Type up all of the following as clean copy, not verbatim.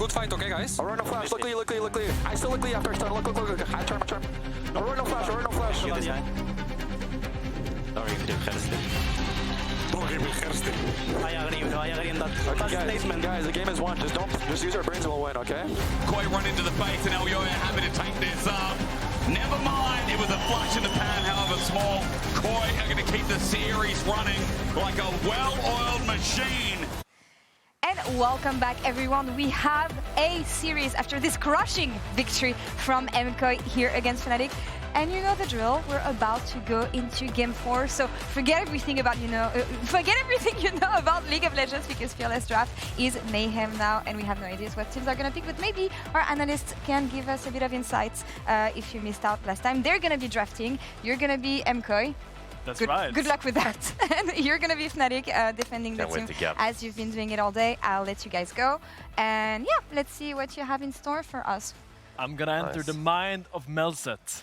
good fight, okay, guys? Aurora no flash, look Lee. I still look Lee after stun, look. I turn. Aurora no flash. Guys, the game is won. Just use our brains and we'll win, okay? KOI run into the base and Elyoya happy to take this up. Never mind, it was a flash in the pan, however small. KOI are going to keep the series running like a well-oiled machine. And welcome back, everyone. We have a series after this crushing victory from MKOI here against Fnatic. And you know the drill. We're about to go into Game 4. So forget everything about everything you know about League of Legends, because Fearless Draft is mayhem now, and we have no ideas what teams are gonna pick. But maybe our analysts can give us a bit of insights. If you missed out last time, they're gonna be drafting. You're gonna be MKOI. That's right. Good luck with that. And you're going to be Fnatic defending the team as you've been doing it all day. I'll let you guys go. And yeah, let's see what you have in store for us. I'm going to enter the mind of Melset.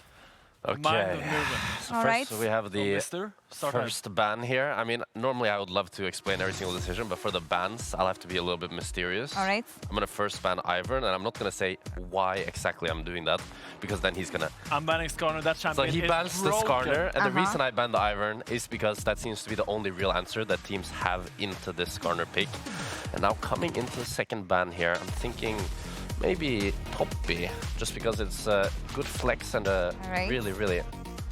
Okay. So first we have the first ban here. I mean, normally I would love to explain every single decision, but for the bans, I'll have to be a little bit mysterious. All right. I'm going to first ban Ivern, and I'm not going to say why exactly I'm doing that, because then he's going to... I'm banning Skarner, that champion. So he bans the Skarner, and the reason I ban the Ivern is because that seems to be the only real answer that teams have into this Skarner pick. And now coming into the second ban here, I'm thinking... maybe Poppy, just because it's a good flex and a really, really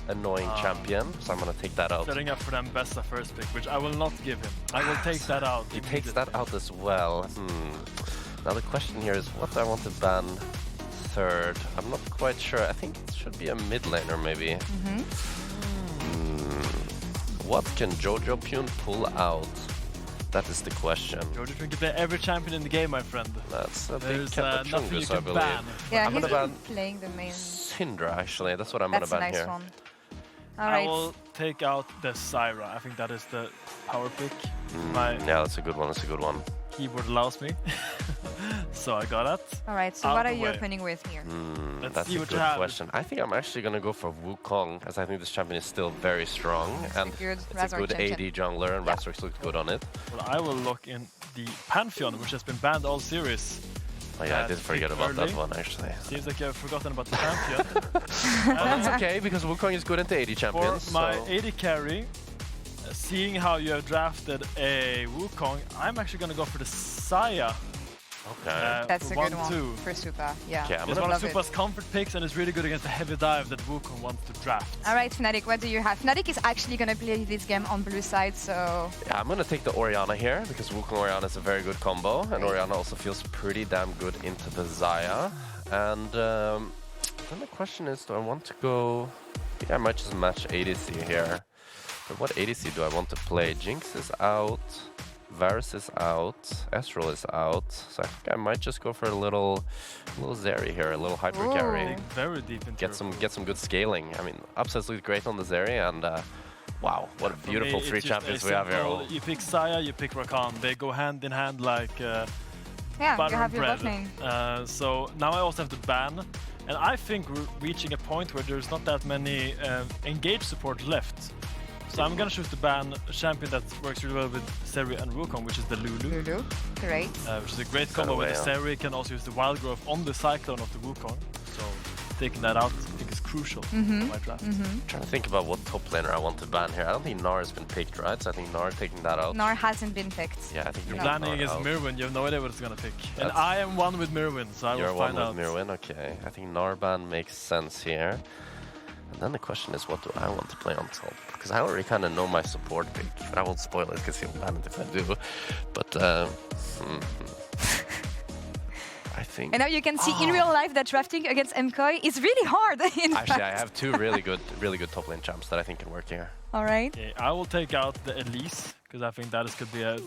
annoying champion. So I'm going to take that out. Setting up for them best of first pick, which I will not give him. I will take that out. He takes that out as well. Now the question here is what do I want to ban third? I'm not quite sure. I think it should be a mid laner maybe. What can Jojopyun pull out? That is the question. Jojopyun can play every champion in the game, my friend. That's a big Chungus, I believe. Ban. Yeah, I'm gonna ban playing the main. Syndra, actually. That's what I'm gonna ban here. One. All right. I will take out the Syra. I think that is the power pick. Yeah, that's a good one. That's a good one. Keyboard allows me. So I got that. All right, so what are you opening with here? That's a good question. I think I'm actually going to go for Wukong, as I think this champion is still very strong. And it's a good AD jungler, and Razork looks good on it. Well, I will lock in the Pantheon, which has been banned all series. Oh yeah, I did forget about that one, actually. Seems like I've forgotten about the Pantheon. Well, that's okay, because Wukong is good into AD champions. For my AD carry, seeing how you have drafted a Wukong, I'm actually going to go for the Saya. Okay. That's a good one for Supa, yeah. Okay, it's one of Supa's comfort picks, and it's really good against the heavy dive that Wukong wants to draft. All right, Fnatic, what do you have? Fnatic is actually going to play this game on blue side, so... Yeah, I'm going to take the Orianna here, because Wukong Orianna is a very good combo, and Orianna also feels pretty damn good into the Xayah. And then the question is, do I want to go... I think I might just match ADC here. But what ADC do I want to play? Jinx is out. Varus is out, Ezreal is out, so I think I might just go for a little Zeri here, a little hyper carry. Very deep into get some good scaling. I mean, upsets look great on the Zeri, and wow, what a beautiful three champions we have here. You pick Saya, you pick Rakan. They go hand in hand like yeah, butter you have and bread. Your bot lane. So now I also have to ban, and I think we're reaching a point where there's not that many engage support left. So I'm gonna choose to ban a champion that works really well with Zeri and Wukong, which is the Lulu. Lulu, great. Which is a great combo with the Zeri. Can also use the Wild Growth on the Cyclone of the Wukong. So taking that out, I think is crucial for my draft. I'm trying to think about what top laner I want to ban here. I don't think Gnar has been picked, right? So I think Gnar taking that out. Gnar hasn't been picked. Yeah, I think you're planning against Myrwn. You have no idea what it's gonna pick. And I am one with Myrwn, so I will find out. You're one with Myrwn, okay. I think Gnar ban makes sense here. And then the question is, what do I want to play on top? Because I already kind of know my support pick, but I won't spoil it because he'll ban it if I do. But I think... And now you can see in real life that drafting against MKOI is really hard. Actually, I have two really good top lane champs that I think can work here. All right. Okay, I will take out the Elise, because I think that could be a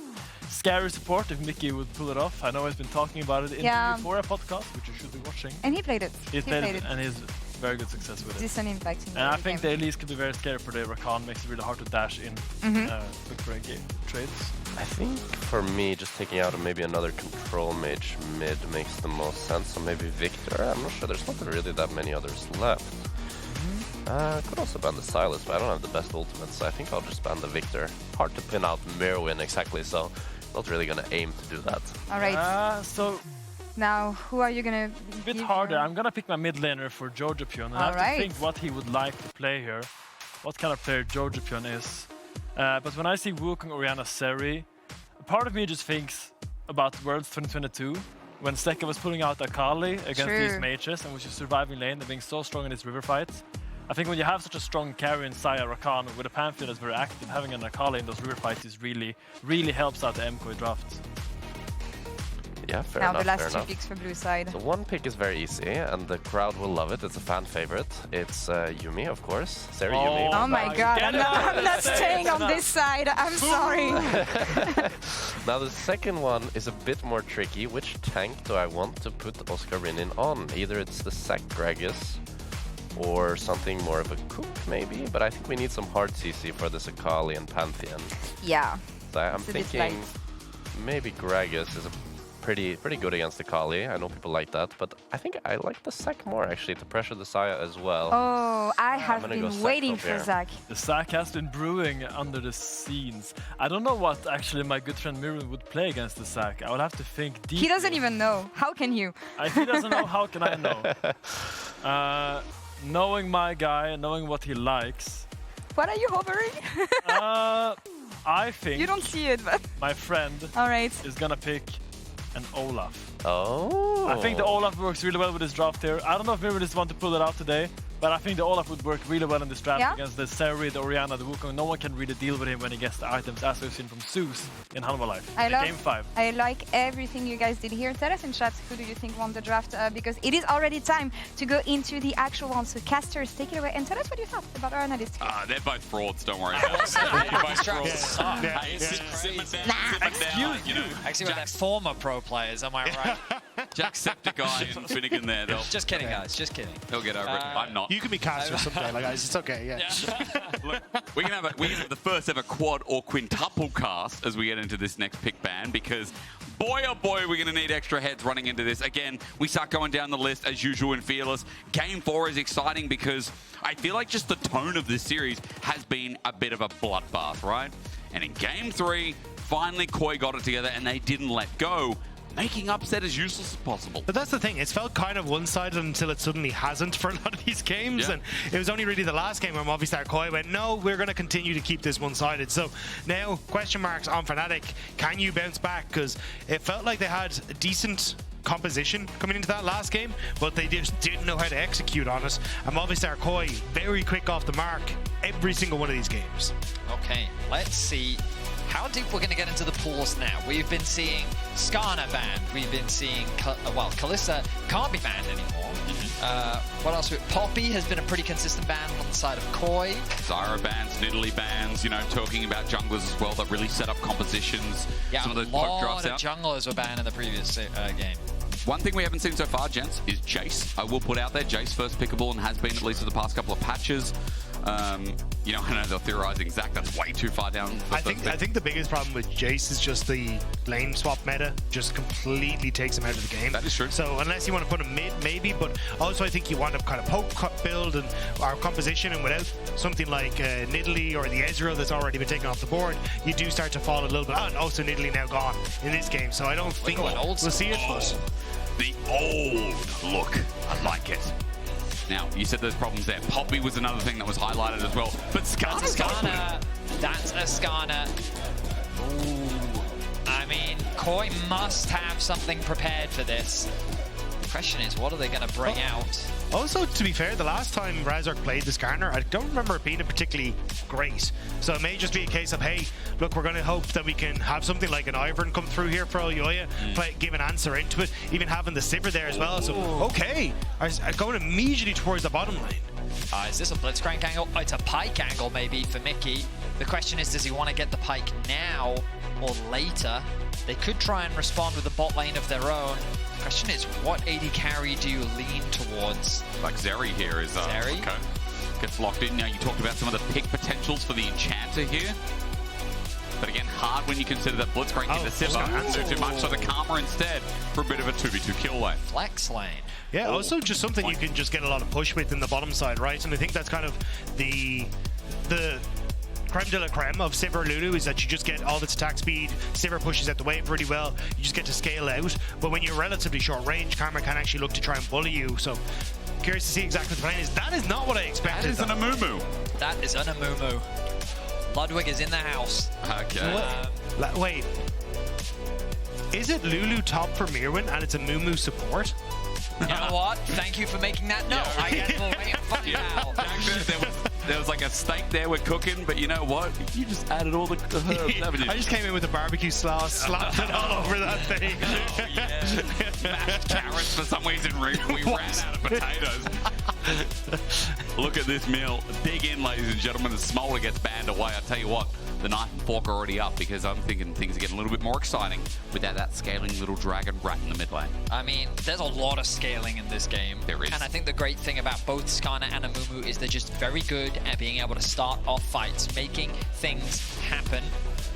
scary support if Mikyx would pull it off. I know he's been talking about it in the Euphoria podcast, which you should be watching. And he played it. He played it, and he's very good success with it. Decent impact in and I think the Elise could be very scary for the Rakan, makes it really hard to dash in quick break game trades. I think for me, just taking out maybe another control mage mid makes the most sense. So maybe Victor. I'm not sure. There's not really that many others left. I could also ban the Sylas, but I don't have the best ultimate, so I think I'll just ban the Victor. Hard to pin out Myrwn exactly, so not really gonna aim to do that. All right. So Now, who are you gonna? A bit harder. I'm gonna pick my mid laner for Jojopyun, and I have to think what he would like to play here, what kind of player Jojopyun is. But when I see Wukong, Orianna, Zeri, part of me just thinks about Worlds 2022, when Sekka was pulling out Akali against these mages and was just surviving lane and being so strong in his river fights. I think when you have such a strong carry in Saya Rakan with a Pantheon that's very active, having an Akali in those river fights is really helps out the MKOI draft. Yeah, fair now enough. Now the last 2 picks for blue side. So one pick is very easy, and the crowd will love it. It's a fan favorite. It's Yuumi, of course. Zeri Yuumi. Oh my god, I'm not staying on this side. I'm sorry. Now the second one is a bit more tricky. Which tank do I want to put Oscarinin on? Either it's the Sack Gragas or something more of a Cook, maybe? But I think we need some hard CC for this Akali and Pantheon. Yeah. So I'm thinking maybe Gragas is a pretty good against Akali. I know people like that, but I think I like the Zac more actually to pressure the Saya as well. Oh, I have been waiting for Zac. The Zac has been brewing under the scenes. I don't know what actually my good friend Myrwn would play against the Zac. I would have to think deeply. He doesn't even know. How can you? If he doesn't know, how can I know? Knowing my guy, knowing what he likes. What are you hovering? I think you don't see it, but my friend is gonna pick an Olaf. Oh. I think the Olaf works really well with this draft here. I don't know if Myrwn just want to pull it out today, but I think the Olaf would work really well in this draft against the Zeri, the Orianna, the Wukong. No one can really deal with him when he gets the items, as we've seen from Zeus in Hanwha Life. Game 5. I like everything you guys did here. Tell us in chat, who do you think won the draft? Because it is already time to go into the actual one. So casters, take it away and tell us what you thought about our analyst. They're both frauds, don't worry about it. They're both frauds. Excuse you. Actually, they're former pro players, am I right? Jackspektra and Finnegan there. Just kidding, guys. Just kidding. He'll get over it. I'm not. You can be casters someday, like guys. It's okay. Yeah. Look, we can have the first ever quad or quintuple cast as we get into this next pick ban, because boy oh boy, we're going to need extra heads running into this. Again, we start going down the list as usual in Fearless. Game 4 is exciting because I feel like just the tone of this series has been a bit of a bloodbath, right? And in Game 3, finally KOI got it together and they didn't let go, making upset as useless as possible. But that's the thing, it's felt kind of one-sided until it suddenly hasn't for a lot of these games, and it was only really the last game where Movistar KOI went, no, we're going to continue to keep this one-sided. So now, question marks on Fnatic, can you bounce back? Because it felt like they had a decent composition coming into that last game, but they just didn't know how to execute on it. And Movistar KOI, very quick off the mark every single one of these games. Okay, let's see how deep we're going to get into the pools now. We've been seeing Skarner banned. We've been seeing, well, Kalista can't be banned anymore. What else? Poppy has been a pretty consistent ban on the side of KOI. Zyra bans, Nidalee bans, you know, talking about junglers as well that really set up compositions. Yeah, some of those a lot drops of out. junglers were banned in the previous game. One thing we haven't seen so far, gents, is Jayce. I will put out there, Jayce first pickable and has been at least for the past couple of patches. You know, I know they're theorizing, Zac, that's way too far down. I think the biggest problem with Jayce is just the lane swap meta just completely takes him out of the game. That is true. So unless you want to put him mid, maybe, but also I think you want to kind of poke build and our composition, and without something like Nidalee or the Ezreal that's already been taken off the board, you do start to fall a little bit. And also Nidalee now gone in this game, so I don't think we'll see it. The old look, I like it. Now, you said there's problems there. Poppy was another thing that was highlighted as well. But Skarner. That's a Skarner. Ooh. I mean, KOI must have something prepared for this. The question is, what are they going to bring out? Also, to be fair, the last time Razork played the Skarner, I don't remember it being particularly great. So it may just be a case of, hey, look, we're going to hope that we can have something like an Ivern come through here for Elyoya, give an answer into it, even having the Sivir there as well. So, okay, going immediately towards the bottom lane. Is this a Blitzcrank angle? Oh, it's a Pike angle maybe for Mikyx. The question is, does he want to get the Pike now or later? They could try and respond with a bot lane of their own. The question is, what AD carry do you lean towards? Like Zeri here is Zeri? Okay. Gets locked in. Now you talked about some of the pick potentials for the Enchanter here. But again, hard when you consider that Blitzcrank in the Sivir. Too much, so the Karma instead for a bit of a 2v2 kill lane. Flex lane. Yeah, also just something you can just get a lot of push with in the bottom side, right? And I think that's kind of the creme de la creme of Sivir Lulu is that you just get all of its attack speed. Sivir pushes out the wave really well. You just get to scale out. But when you're relatively short range, Karma can actually look to try and bully you. So curious to see exactly what the plan is. That is not what I expected. That is an Amumu. That is an Amumu. Ludwig is in the house. Okay. Wait. Is it Lulu top for Myrwn and it's a Amumu support? You know what? Thank you for making that note. I guess we'll wait and find out. There was like a steak there we're cooking, but you know what? You just added all the herbs, haven't you? I just came in with a barbecue sauce, slapped it all over that thing. Oh, yeah. Mashed carrots for some reason. We ran out of potatoes. Look at this meal. Dig in, ladies and gentlemen. The smolder gets banned away. I tell you what, the knife and fork are already up because I'm thinking things are getting a little bit more exciting without that scaling little dragon rat in the mid lane. I mean, there's a lot of scaling in this game. There is. And I think the great thing about both Skarner and Amumu is they're just very good at being able to start off fights, making things happen.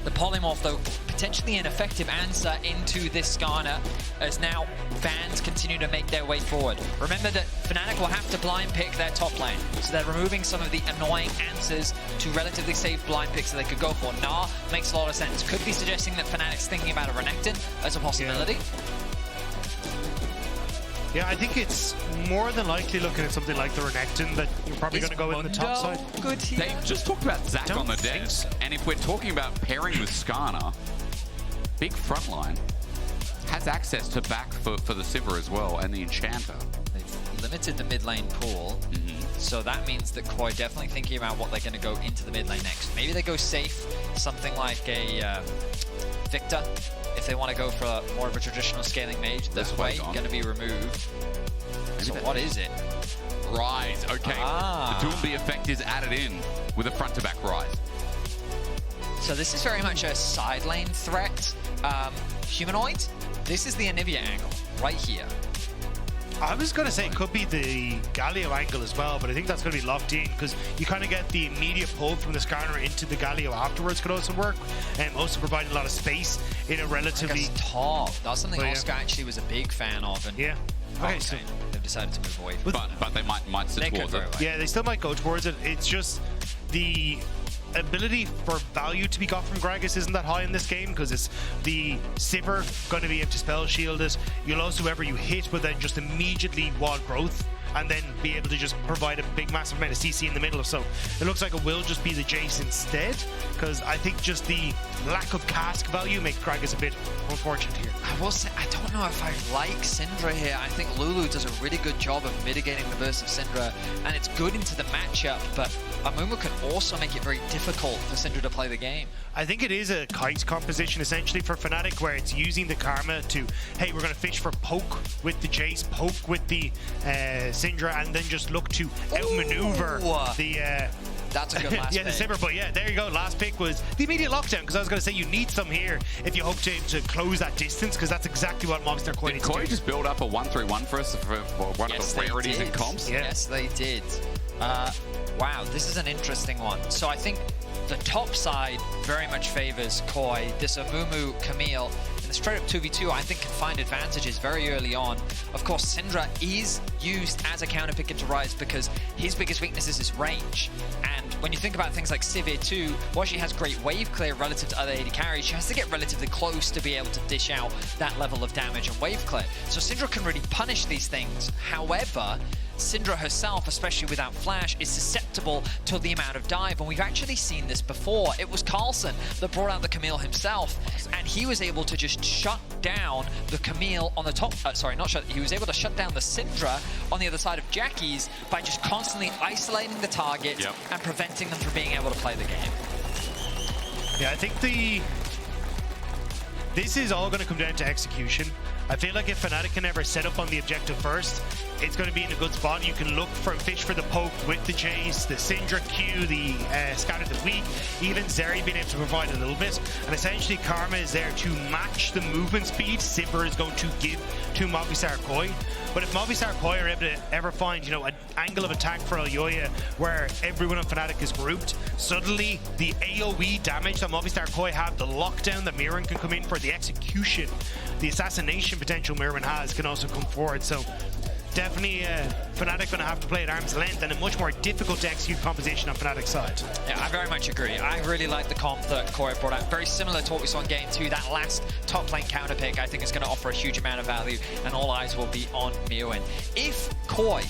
The polymorph, though, potentially an effective answer into this Skarner, as now Vans continue to make their way forward. Remember that Fnatic will have to blind pick their top lane, so they're removing some of the annoying answers to relatively safe blind picks that they could go for. Nah makes a lot of sense. Could be suggesting that Fnatic's thinking about a Renekton as a possibility. Yeah, I think it's more than likely looking at something like the Renekton that you're probably going to go in the top side. Good here. They just talked about Zac on the desk, and if we're talking about pairing with Skarner, big front line has access to back for the Sivir as well, and the Enchanter. They've limited the mid lane pool, so that means that KOI definitely thinking about what they're going to go into the mid lane next. Maybe they go safe, something like a Victor. If they want to go for more of a traditional scaling mage, this way going to be removed. So what is it? Ryze, okay. The Doomby effect is added in with a front-to-back Ryze. So this is very much a side lane threat. Humanoid, this is the Anivia angle, right here. I was going to say it could be the Galio angle as well, but I think that's going to be locked in because you kind of get the immediate pull from the Skarner into the Galio afterwards could also work, and also providing a lot of space in a relatively... top. That's something Oscar actually was a big fan of. And Okay, so they've decided to move away from but they might sit towards it. Yeah, they still might go towards it. It's just the ability for value to be got from Gragas isn't that high in this game because it's the Sivir going to be able to spell shield it. You'll also whoever you hit, but then just immediately wall growth and then be able to just provide a big massive amount of CC in the middle. So it looks like it will just be the Jayce instead, because I think just the lack of cask value makes Gragas a bit unfortunate here. I will say, I don't know if I like Syndra here. I think Lulu does a really good job of mitigating the burst of Syndra, and it's good into the matchup, but Amumu can also make it very difficult for Syndra to play the game. I think it is a kite composition essentially for Fnatic, where it's using the Karma to, hey, we're going to fish for poke with the Jayce, poke with the Syndra, and then just look to outmaneuver the... That's a good last pick. The Sivir, but yeah, there you go. Last pick was the immediate lockdown, because I was going to say you need some here if you hope to close that distance, because that's exactly what Movistar KOI needs to do. Did KOI just build up a 1-3-1 for us for one of the rarities in comps? Yeah. Yes, they did. Wow, this is an interesting one. So I think the top side very much favors KOI. This Amumu, Camille, in the straight up 2v2, I think can find advantages very early on. Of course, Syndra is used as a counter pick into Ryze because his biggest weakness is his range. And when you think about things like Sivir too, while she has great wave clear relative to other AD carries, she has to get relatively close to be able to dish out that level of damage and wave clear. So Syndra can really punish these things. However, Syndra herself, especially without flash, is susceptible to the amount of dive, and we've actually seen this before. It was Carlson that brought out the Camille himself, and he was able to just shut down the Camille on the top, he was able to shut down the Syndra on the other side of Jackie's by just constantly isolating the target and preventing them from being able to play the game. Yeah, I think this is all going to come down to execution. I feel like if Fnatic can ever set up on the objective first, it's going to be in a good spot. You can look for fish for the poke with the Jayce, the Syndra Q, the Skarner the weak, even Zeri being able to provide a little bit. And essentially Karma is there to match the movement speed Sivir is going to give to Movistar KOI. But if Movistar KOI are able to ever find, an angle of attack for Elyoya where everyone on Fnatic is grouped, suddenly the AoE damage that Movistar KOI have, the lockdown that Myrwn can come in for, the execution, the assassination potential Myrwn has can also come forward. So definitely Fnatic going to have to play at arm's length and a much more difficult to execute composition on Fnatic's side. Yeah, I very much agree. I really like the comp that KOI brought out. Very similar to what we saw in Game 2. That last top lane counter pick, I think, is going to offer a huge amount of value, and all eyes will be on Myrwn. If KOI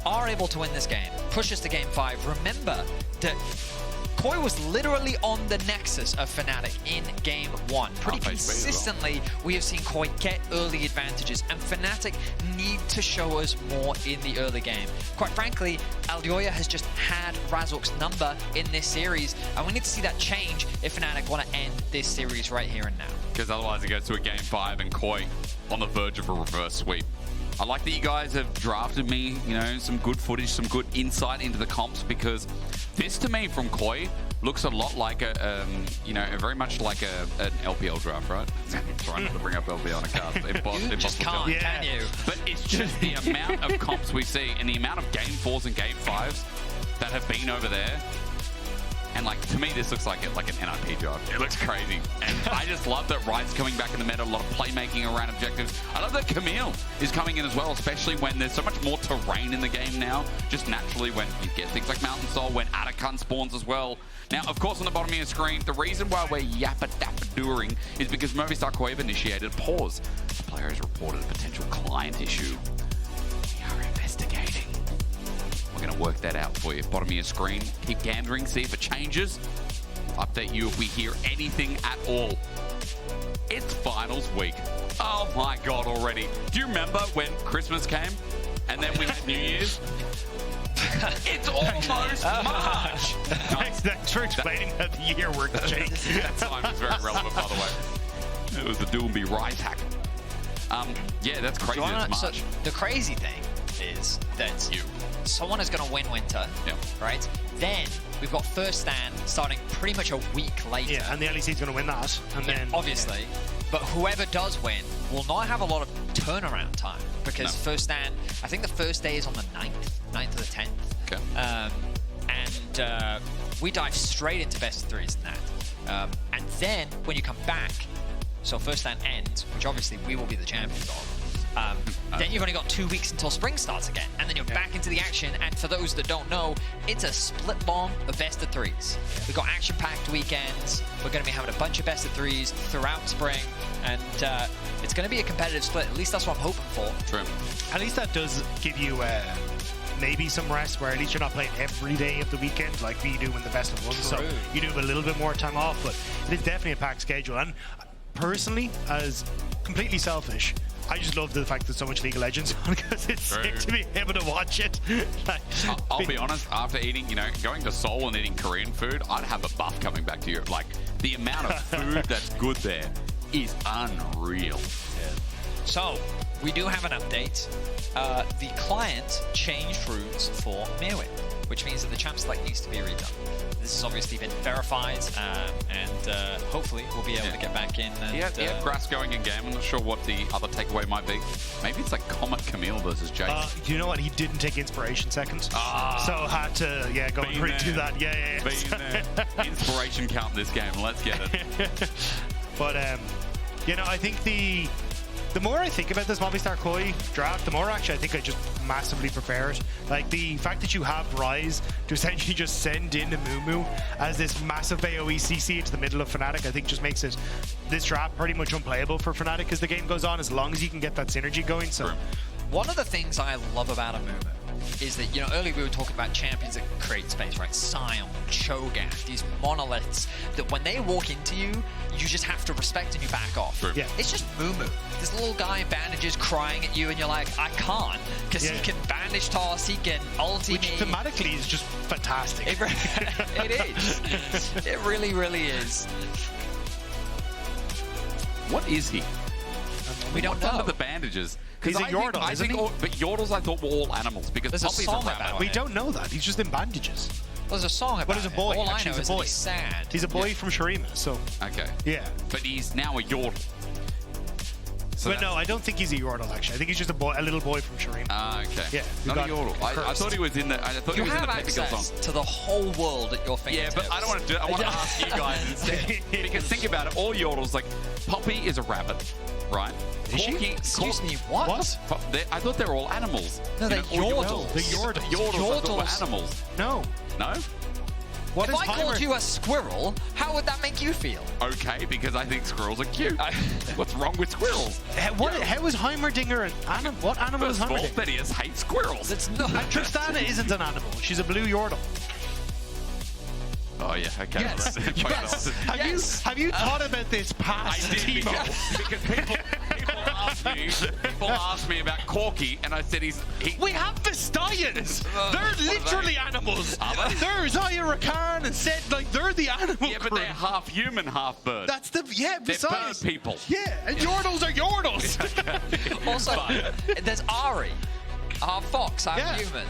are able to win this game, push us to Game 5, remember that KOI was literally on the nexus of Fnatic in Game 1. Pretty consistently, we have seen KOI get early advantages, and Fnatic need to show us more in the early game. Quite frankly, Elyoya has just had Razork's number in this series, and we need to see that change if Fnatic want to end this series right here and now. Because otherwise it goes to a Game 5 and KOI on the verge of a reverse sweep. I like that you guys have drafted me, you know, some good footage, some good insight into the comps, because this to me from KOI looks a lot like a, you know, very much like an LPL draft, right? I'm trying not to bring up LPL on a cast. You just can't, can you? But it's just the amount of comps we see and the amount of Game 4s and Game 5s that have been over there. And like, to me, this looks like an NIP job. It looks crazy. And I just love that Ryze coming back in the meta, a lot of playmaking around objectives. I love that Camille is coming in as well, especially when there's so much more terrain in the game now. Just naturally when you get things like Mountain Soul, when Atacun spawns as well. Now, of course, on the bottom of your screen, the reason why we're yappa-dappa-doing is because Movistar KOI have initiated a pause. The player has reported a potential client issue. We are investigating. We're going to work that out for you. Bottom of your screen. Keep gambling, see if it changes. Update you if we hear anything at all. It's finals week. Oh my God, already. Do you remember when Christmas came and then we had New Year's? It's almost March. Thanks for explaining how the year worked, Jake. That time was very relevant, by the way. It was the Doomby Ryze hack. Yeah, that's crazy. It's March. So the crazy thing is that someone is going to win Winter, right? Then we've got First Stand starting pretty much a week later. Yeah, and the LEC is going to win that. And then obviously. Yeah. But whoever does win will not have a lot of turnaround time, because First Stand, I think the first day is on the 9th to the 10th. Okay. And we dive straight into best of threes in that. And then when you come back, so First Stand ends, which obviously we will be the champions of. Then you've only got 2 weeks until spring starts again, and then you're back into the action. And for those that don't know, it's a split long of best of threes. We've got action-packed weekends. We're going to be having a bunch of best of threes throughout spring, and it's going to be a competitive split. At least that's what I'm hoping for. True. At least that does give you maybe some rest, where at least you're not playing every day of the weekend like we do in the best of one. So you do have a little bit more time off, but it is definitely a packed schedule. And personally, as completely selfish, I just love the fact that so much League of Legends on, because it's sick to be able to watch it. Like, I'll be honest, after eating, you know, going to Seoul and eating Korean food, I'd have a buff coming back to Europe. Like, the amount of food that's good there is unreal. So, we do have an update. The client changed runes for Myrwn, which means that the champ select needs to be redone. This has obviously been verified, and hopefully we'll be able to get back in. And, yeah, grass going in game. I'm not sure what the other takeaway might be. Maybe it's like Comet Camille versus Jayce. Do you know what? He didn't take inspiration second. So had to, go and redo that. Yeah. There. Inspiration count in this game. Let's get it. But, you know, I think the more I think about this Movistar KOI draft, the more actually I think I just massively prefer it. Like, the fact that you have Ryze to essentially just send in Amumu as this massive AoE CC into the middle of Fnatic, I think just makes this draft pretty much unplayable for Fnatic as the game goes on, as long as you can get that synergy going. So, one of the things I love about Amumu is that, you know, earlier we were talking about champions that create space, right? Sion, Cho'Gath, these monoliths that when they walk into you, you just have to respect and you back off. Yeah. It's just Mumu. This little guy in bandages crying at you, and you're like, I can't, because he can bandage toss, he can ulti me. Which thematically is just fantastic. It is. It really, really is. What is he? We don't know. Under the bandages. He's a Yordle, isn't he? But Yordles I thought were all animals, because There's a Poppy's song a rabbit. about We don't know that. He's just in bandages. Well, there's a song about But he's a boy. All Actually, I know he's is a boy. that he's sad. He's a boy from Shurima, so Okay. yeah. But he's now a Yordle. So But no, I don't think he's a Yordle, actually. I think he's just a little boy from Shireen. Ah, okay. Yeah, who Not a got Yordle. I thought he was in the. I thought You he was in have the Mythical access song. to the whole world at your Yeah, fingertips. but I don't want to do it. I want to ask you guys instead. Because think about it, all Yordles, like, Poppy is a rabbit, right? Is she? Excuse me, what? I thought they were all animals. No, they're You know, all Yordles. The Yordles. Yordles, I thought were Yordles. animals. No. No? What If is I called Heimer? you a squirrel, how would that make you feel? Okay, because I think squirrels are cute. What's wrong with squirrels? How is Heimerdinger an animal? What animal is First of all, Heimerdinger? Vedius hates squirrels. It's not. And Tristana isn't an animal. She's a blue Yordle. Oh, yeah, okay. Yes. Yes. Have you thought about this I past did Timo? because people ask me about Corky, and I said he We have Vestians! They're what are literally they? animals! Are they? They're Zaya Rakan and said, like, they're the animal yeah, but crew. they're half human, half bird. That's the, yeah, They're besides. bird people. Yeah, and Yordles are Yordles! Also, there's Ari, our fox, our Yeah. human.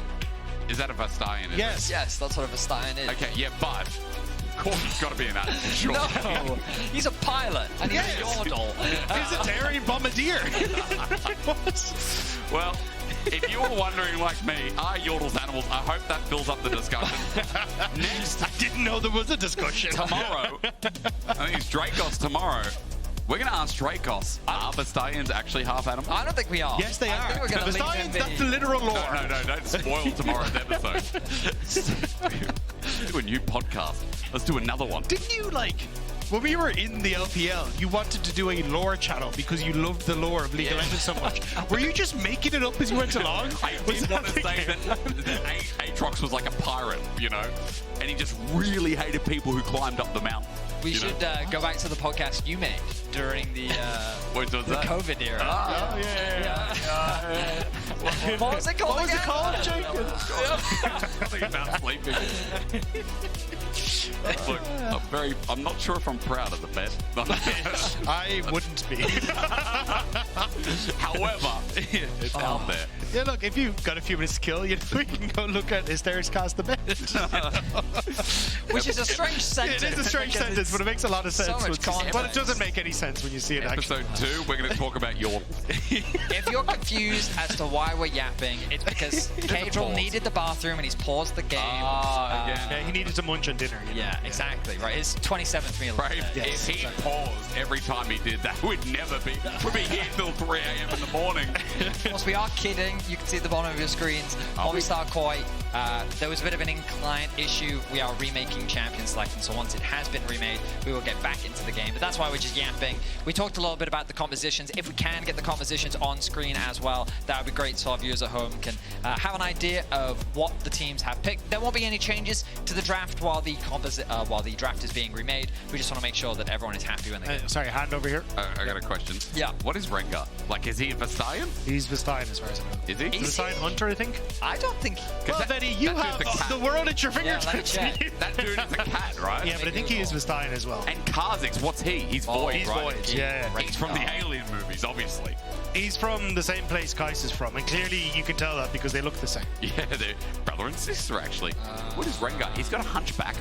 Is that a Vestian? is Yes. Yes, that's what a Vestian is. it? Okay, yeah, but Corky's got to be an animal, sure. No, he's a pilot and he's Yes. a Yordle. He's a daring bombardier. Well, if you were wondering like me, are Yordles animals? I hope that fills up the discussion. Next, I didn't know there was a discussion. tomorrow, I think it's Dracos tomorrow. We're going to ask Dracos, are Vestians actually half animals? I don't think we are. Yes, they I are. think we're going to leave Vestians, them that's be. the literal lore. No, don't spoil tomorrow's episode. Let's do a new podcast. Let's do another one. Didn't you, like, when we were in the LPL, you wanted to do a lore channel because you loved the lore of League of Legends so much. Were you just making it up as you went along? I did want to say that Aatrox was like a pirate, you know, and he just really hated people who climbed up the mountain. We you know? should go back to the podcast you made during the Which was that? COVID era. Ah, yeah. What was it called? What was it again? called, Jacob? I think about sleeping. Look, I'm not sure if I'm proud of the bet. I wouldn't be. However, it's out there. Yeah, look, if you've got a few minutes to kill, you know, we can go look at Hysterics Cast the Bet. Which is a strange sentence. It is a strange because sentence, but it makes a lot of sense. so much when- But it context. doesn't make any sense when you see it actually. Episode 2, we're going to talk about Yordles. If you're confused as to why we're yapping, it's because Cadril pause. needed the bathroom and he's paused the game. Again. Yeah, he needed to munch on dinner. You know? Yeah, exactly. Right, his 27th meal. of Right? the day. If he paused every time he did that, we'd never be. We'd be here till 3 a.m. in the morning. Of course, we are kidding. You can see at the bottom of your screens. Movistar KOI. There was a bit of an incline issue. We are remaking Champion Selection, so once it has been remade, we will get back into the game. But that's why we're just yapping. We talked a little bit about the compositions. If we can get the compositions on screen as well, that would be great so our viewers at home can have an idea of what the teams have picked. There won't be any changes to the draft while the draft is being remade. We just want to make sure that everyone is happy when they get Sorry, hand over here. I got a question. Yeah. What is Rengar? Like, is he a Vestian? He's Vestian as far as I know. Is he? Is Vestian Hunter, I think. I don't think... Well, that- Betty, you that have dude's a cat. the world at your Yeah, let me fingertips. check. That dude is a cat, right? Yeah, but I think he is Vestian as well. And Kha'Zix, what's he? He's Void, He's right? Void, yeah. He's from the Alien movies, obviously. He's from the same place Kais is from, and clearly you can tell that because they look the same. Yeah, they're brother and sister, actually. What is Rengar? He's got a hunchback.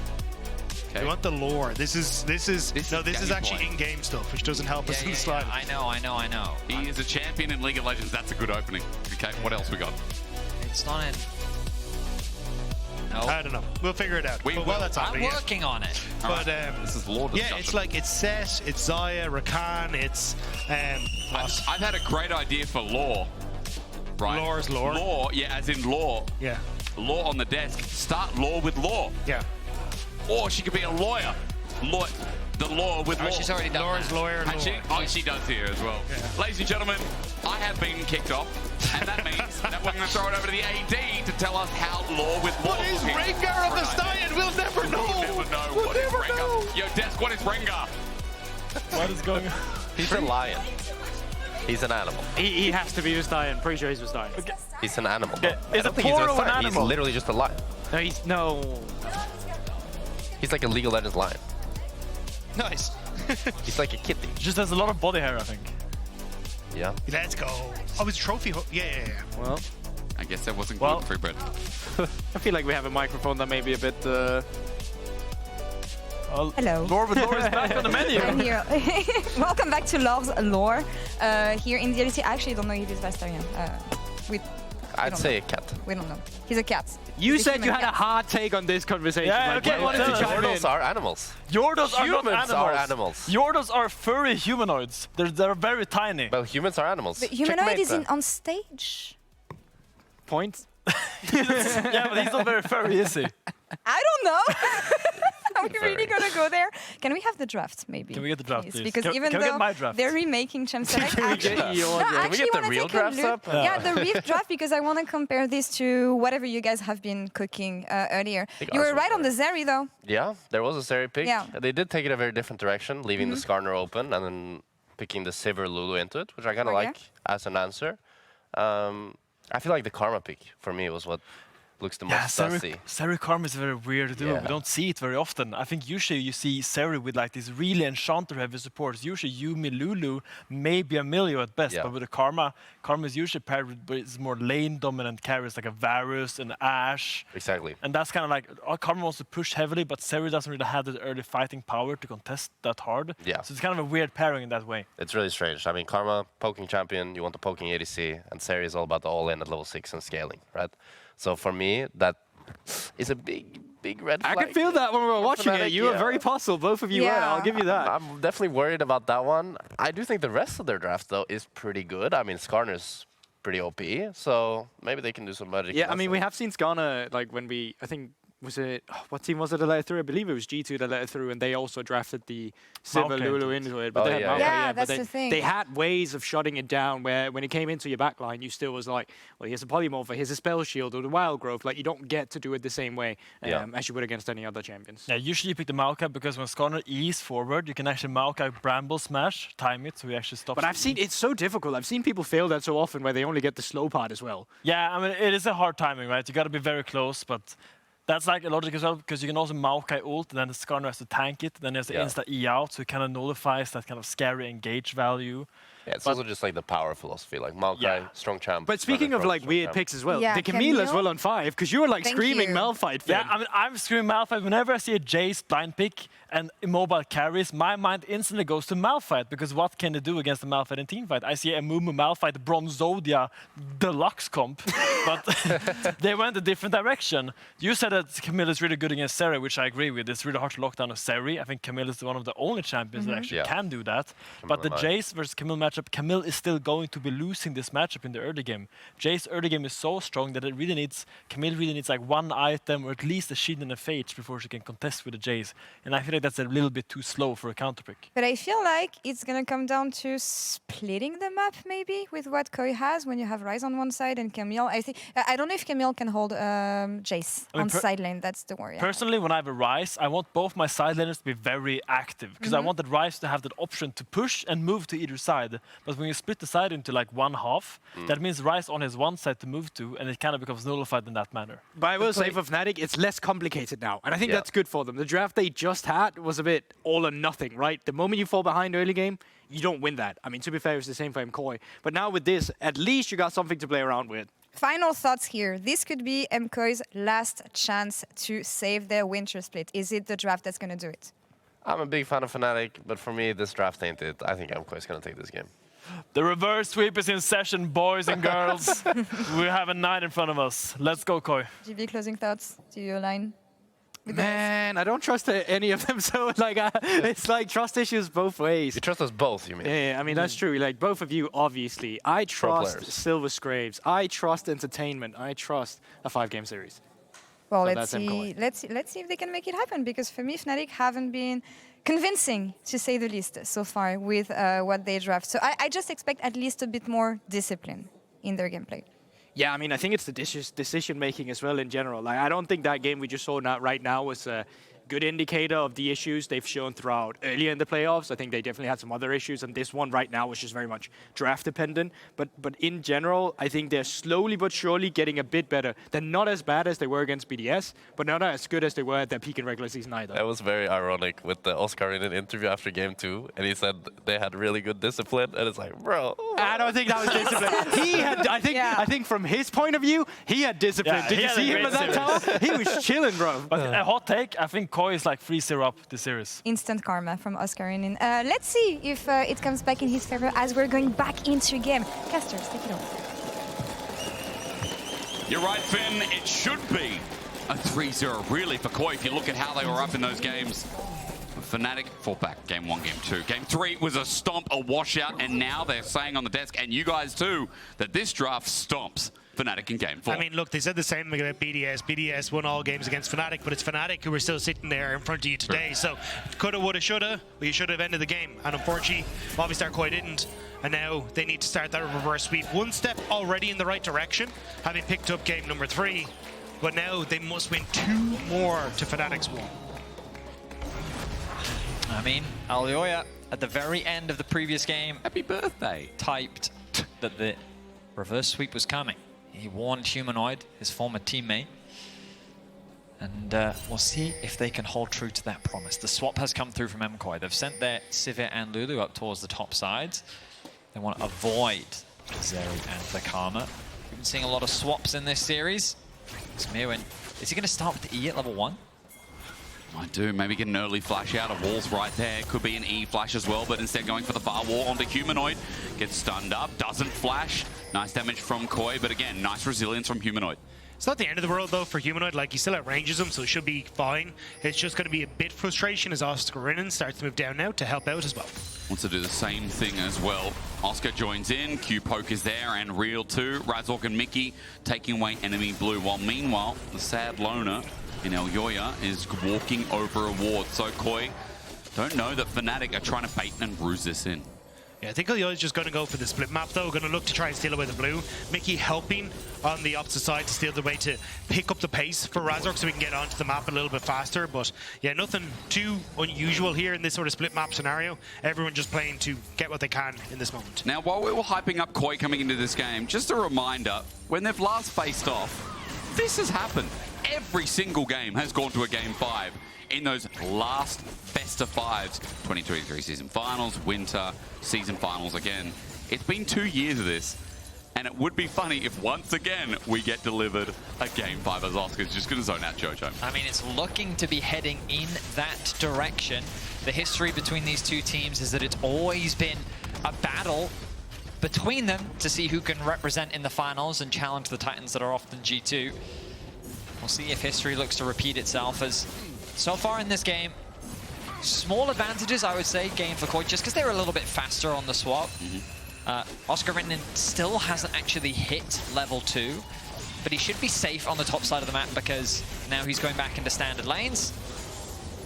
You Okay. want the lore. This is actually gameplay. in-game stuff, which doesn't help us in the slide. I know. He is a champion in League of Legends. That's a good opening. Okay, what else we got? It's not in... No. I don't know. We'll figure it out. We But will. while that's I'm happening, yeah. working on it. But This is Laure discussion. yeah, it's like it's Set, it's Zaya, Rakan, it's I've had a great idea for Laure. Right? Laure's Laure? Laure, yeah, as in Laure. yeah, Laure on the desk. Start Laure with Laure. yeah. Or she could be a lawyer. The Laure with Oh, Laure. she's already done Laura's that. lawyer. And Laure. she does here as well. Yeah. Ladies and gentlemen, I have been kicked off, and that means that we're going to throw it over to the AD to tell us how Laure with Laure. What is looking. Rengar of Vestian? We'll never know. We'll never know. We'll What is never Rengar? know. Yo, Desk, what is Rengar? What is going on? He's a lion. He's an animal. He has to be Vestian. Pretty sure he's Vestian. He's an animal. Yeah, I is don't a think he's plural an Vestian. He's animal? literally just a lion. No, he's no. He's like a League of Legends lion. Nice. He's like a kitty. Just has a lot of body hair, I think. Yeah. Let's go. Oh, it's trophy. Yeah. Well, I guess that wasn't Well- gluten-free bread. I feel like we have a microphone that may be a bit. Hello. Laure is back on the menu. I'm here. Welcome back to Laure's Laure. Here in the LEC, I actually don't know if he's Vestarian. I'd say a cat. We don't know. He's a cat. You He's a said human you had cat. a hard take on this conversation. Yeah, like, okay, you wanted to chime in. Yordles are animals. Yordles are not Humans animals. are animals. Yordles are furry humanoids. They're very tiny. Well, humans are animals. The humanoid Checkmate is then. on stage. Points. Yeah, but he's not very furry, is he? I don't know. Are we Very. really gonna go there? Can we have the draft, maybe? Can we get the draft, please? Because Can even we get though my draft? they're remaking Champs Select, actually, get your no, draft? I Can we actually get the want to real take a drafts look. up? Yeah, the real draft, because I want to compare this to whatever you guys have been cooking earlier. think You ours were was right on the Zeri, though. Yeah, there was a Zeri pick. Yeah. They did take it a very different direction, leaving the Skarner open and then picking the Sivir Lulu into it, which I kind of Okay. like as an answer. I feel like the Karma pick for me was what looks the most sussy. Seri Karma is a very weird duo. Yeah. We don't see it very often. I think usually you see Seri with like these really enchanter-heavy supports. Usually Yumi, Lulu, maybe Emilio at best. Yeah. But with the Karma is usually paired with it's more lane-dominant carries like a Varus and Ashe. Exactly. And that's kind of like, Karma wants to push heavily, but Seri doesn't really have the early fighting power to contest that hard. Yeah. So it's kind of a weird pairing in that way. It's really strange. I mean, Karma, poking champion, you want the poking ADC, and Zeri is all about the all-in at level 6 and scaling, right? So for me, that is a big red I flag. could feel that when we were watching Fnatic, it. You were yeah. very puzzled. Both of you were. Yeah. I'll give you that. I'm definitely worried about that one. I do think the rest of their draft, though, is pretty good. I mean, Skarner's pretty OP, so maybe they can do some magic. Yeah, I mean, we have seen Skarner, like, when we, I think, was it, what team was it that let it through? I believe it was G2 that let it through, and they also drafted the Sivir Maokai Lulu into into it. But Oh, they had yeah, Maokai, yeah. Yeah, but that's the thing. They had ways of shutting it down where when it came into your backline, you still was like, well, here's a Polymorph, here's a Spell Shield, or the Wild Growth. Like, you don't get to do it the same way Yeah. as you would against any other champions. Yeah, usually you pick the Maokai because when Skarner E's forward, you can actually Maokai Bramble Smash, time it, so he actually stops. But I've seen, it's so difficult. I've seen people fail that so often where they only get the slow part as well. Yeah, I mean, it is a hard timing, right? You got to be very close, but that's like a logic as well, because you can also Maokai ult, and then the Skarner has to tank it, then he has to Yeah. insta E out, so it kind of nullifies that kind of scary engage value. Yeah, it's but- also just like the power philosophy, like Maokai, Yeah. strong champ. But speaking Skarner of strong, like strong weird champ. picks as well, Yeah, the Camille as Camille. well on 5, because you were like Thank screaming you. Malphite. Yeah, fan. I mean, I'm screaming Malphite. Whenever I see a Jayce blind pick and immobile carries, my mind instantly goes to Malphite, because what can they do against the Malphite in teamfight? I see a Amumu Malphite Bronzodia Deluxe comp, but they went a different direction. You said that Camille is really good against Zeri, which I agree with. It's really hard to lock down a Zeri. I think Camille is one of the only champions that actually Yeah. can do that. But the and I. Jayce versus Camille matchup, Camille is still going to be losing this matchup in the early game. Jayce early game is so strong that Camille really needs like one item or at least a shield and a phage before she can contest with the Jayce. And I feel like that's a little bit too slow for a counter pick. But I feel like it's gonna come down to splitting the map, maybe, with what KOI has when you have Ryze on one side and Camille. I don't know if Camille can hold Jayce I mean, on side lane. That's the worry. Personally, when I have a Ryze, I want both my side laners to be very active, because I want that Ryze to have that option to push and move to either side. But when you split the side into like one half, that means Ryze on his one side to move to, and it kind of becomes nullified in that manner. But I will say for Fnatic, it's less complicated now. And I think Yeah. that's good for them. The draft they just had was a bit all or nothing, right? The moment you fall behind early game, you don't win that. I mean, to be fair, it's the same for MKOI. But now with this, at least you got something to play around with. Final thoughts here. This could be MKOI's last chance to save their winter split. Is it the draft that's going to do it? I'm a big fan of Fnatic, but for me, this draft ain't it. I think MKOI going to take this game. The reverse sweep is in session, boys and girls. We have a 9 in front of us. Let's go, KOI. GB, closing thoughts to your line? With the- Man, I don't trust any of them. So like, it's like trust issues both ways. You trust us both, you mean? Yeah, I mean, that's true. Like, both of you, obviously. I trust players. Silver Scraves. I trust entertainment. I trust a 5-game series. Well, So let's that's see. MKOI. Let's see if they can make it happen. Because for me, Fnatic haven't been convincing, to say the least, so far with what they draft. So I just expect at least a bit more discipline in their gameplay. Yeah, I mean, I think it's the decision making as well in general. Like, I don't think that game we just saw right now was a good indicator of the issues they've shown throughout earlier in the playoffs. I think they definitely had some other issues, and this one right now was just very much draft dependent. But in general, I think they're slowly but surely getting a bit better. They're not as bad as they were against BDS, but not as good as they were at their peak in regular season either. That was very ironic with the Oscarinin interview after game 2, and he said they had really good discipline, and it's like, bro. I don't think that was discipline. He had, I think from his point of view, he had discipline. Yeah, Did he you had see a him great at that tower? He was chilling, bro. But a hot take, I think KOI KOI is like 3-0 up this series. Instant karma from Oscarinin. Let's see if it comes back in his favor as we're going back into game. Casters, take it over. You're right, Finn. It should be a 3-0 really for KOI if you look at how they were up in those games. Fnatic fought back game 1, game 2. Game 3 was a stomp, a washout, and now they're saying on the desk, and you guys too, that this draft stomps Fnatic in game 4. I mean, look, they said the same about BDS. BDS won all games against Fnatic, but it's Fnatic who are still sitting there in front of you today. So, coulda, woulda, shoulda, but you should have ended the game. And unfortunately, Movistar KOI didn't. And now they need to start that reverse sweep. One step already in the right direction, having picked up game number 3. But now they must win 2 more to Fnatic's 1. I mean, Elyoya at the very end of the previous game, Happy birthday, typed that the reverse sweep was coming. He warned Humanoid, his former teammate. And we'll see if they can hold true to that promise. The swap has come through from MKOI. They've sent their Sivir and Lulu up towards the top sides. They want to avoid Zeri and the Karma. We've been seeing a lot of swaps in this series. It's Myrwn. Is he going to start with the E at level 1? I do. Maybe get an early flash out of walls right there. Could be an E flash as well, but instead going for the far wall onto Humanoid. Gets stunned up, doesn't flash. Nice damage from KOI, but again, nice resilience from Humanoid. It's not the end of the world, though, for Humanoid. Like, he still outranges him, so it should be fine. It's just going to be a bit frustration as Oscarinin starts to move down now to help out as well. Wants to do the same thing as well. Oscar joins in, Q-Poke is there, and Real too. Razork and Mikyx taking away enemy blue, while meanwhile, the sad loner in Elyoya is walking over a ward. So KOI don't know that Fnatic are trying to bait and bruise this in. Yeah, I think Elyoya's just going to go for the split map, though. Going to look to try and steal away the blue. Mikyx helping on the opposite side to steal the way to pick up the pace for Razork so we can get onto the map a little bit faster. But yeah, nothing too unusual here in this sort of split map scenario. Everyone just playing to get what they can in this moment. Now, while we were hyping up KOI coming into this game, just a reminder, when they've last faced off, this has happened. Every single game has gone to a game 5 in those last best of 5s. 2023 season finals, winter, season finals again. It's been 2 years of this, and it would be funny if once again we get delivered a game 5 as Oscar's just going to zone out Jojo. I mean, it's looking to be heading in that direction. The history between these two teams is that it's always been a battle between them to see who can represent in the finals and challenge the Titans that are often G2. We'll see if history looks to repeat itself, as so far in this game, small advantages, I would say, game for KOI, just because they're a little bit faster on the swap. Oscarinin still hasn't actually hit level 2, but he should be safe on the top side of the map because now he's going back into standard lanes.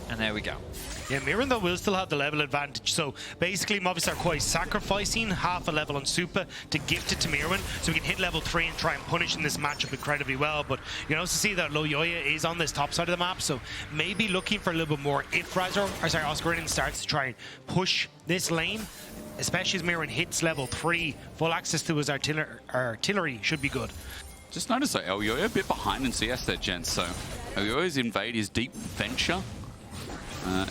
And there we go. Yeah, Myrwn, though, will still have the level advantage. So basically, Movistar KOI sacrificing half a level on Supa to gift it to Myrwn so we can hit level 3 and try and punish in this matchup incredibly well. But you can also see that Elyoya is on this top side of the map, so maybe looking for a little bit more if Oscarinin starts to try and push this lane, especially as Myrwn hits level 3. Full access to his artillery should be good. Just notice that Elyoya a bit behind in CS there, gents. So Elyoya's invade is deep venture.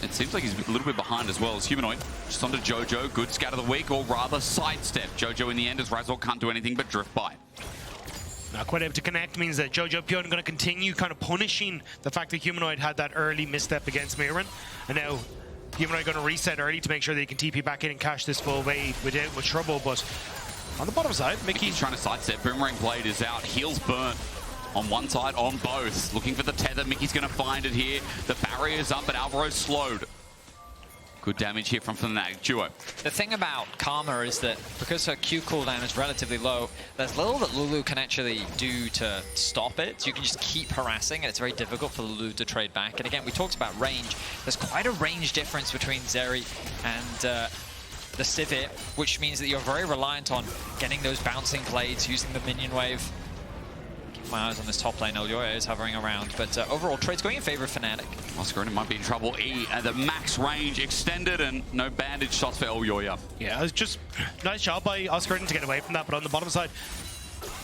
It seems like he's a little bit behind as well as Humanoid. Just onto Jojo, good scatter the weak, or rather sidestep. Jojo in the end as Razork can't do anything but drift by. Not quite able to connect means that Jojopyun going to continue kind of punishing the fact that Humanoid had that early misstep against Myrwn. And now Humanoid going to reset early to make sure they can TP back in and cash this full wave without much trouble. But on the bottom side, Mikyx trying to sidestep. Boomerang Blade is out, heals burnt. On one side, on both. Looking for the tether. Mikyx's going to find it here. The barrier's up, but Alvaro's slowed. Good damage here from Fnatic duo. The thing about Karma is that because her Q cooldown is relatively low, there's little that Lulu can actually do to stop it. So you can just keep harassing, and it's very difficult for Lulu to trade back. And again, we talked about range. There's quite a range difference between Zeri and the Sivir, which means that you're very reliant on getting those bouncing blades, using the minion wave. My eyes on this top lane. Elyoya is hovering around, but overall trade's going in favor of Fnatic. Oscarinin might be in trouble. E at the max range extended, and no bandage shots for Elyoya. Yeah, it was just nice job by Oscarinin to get away from that, but on the bottom side,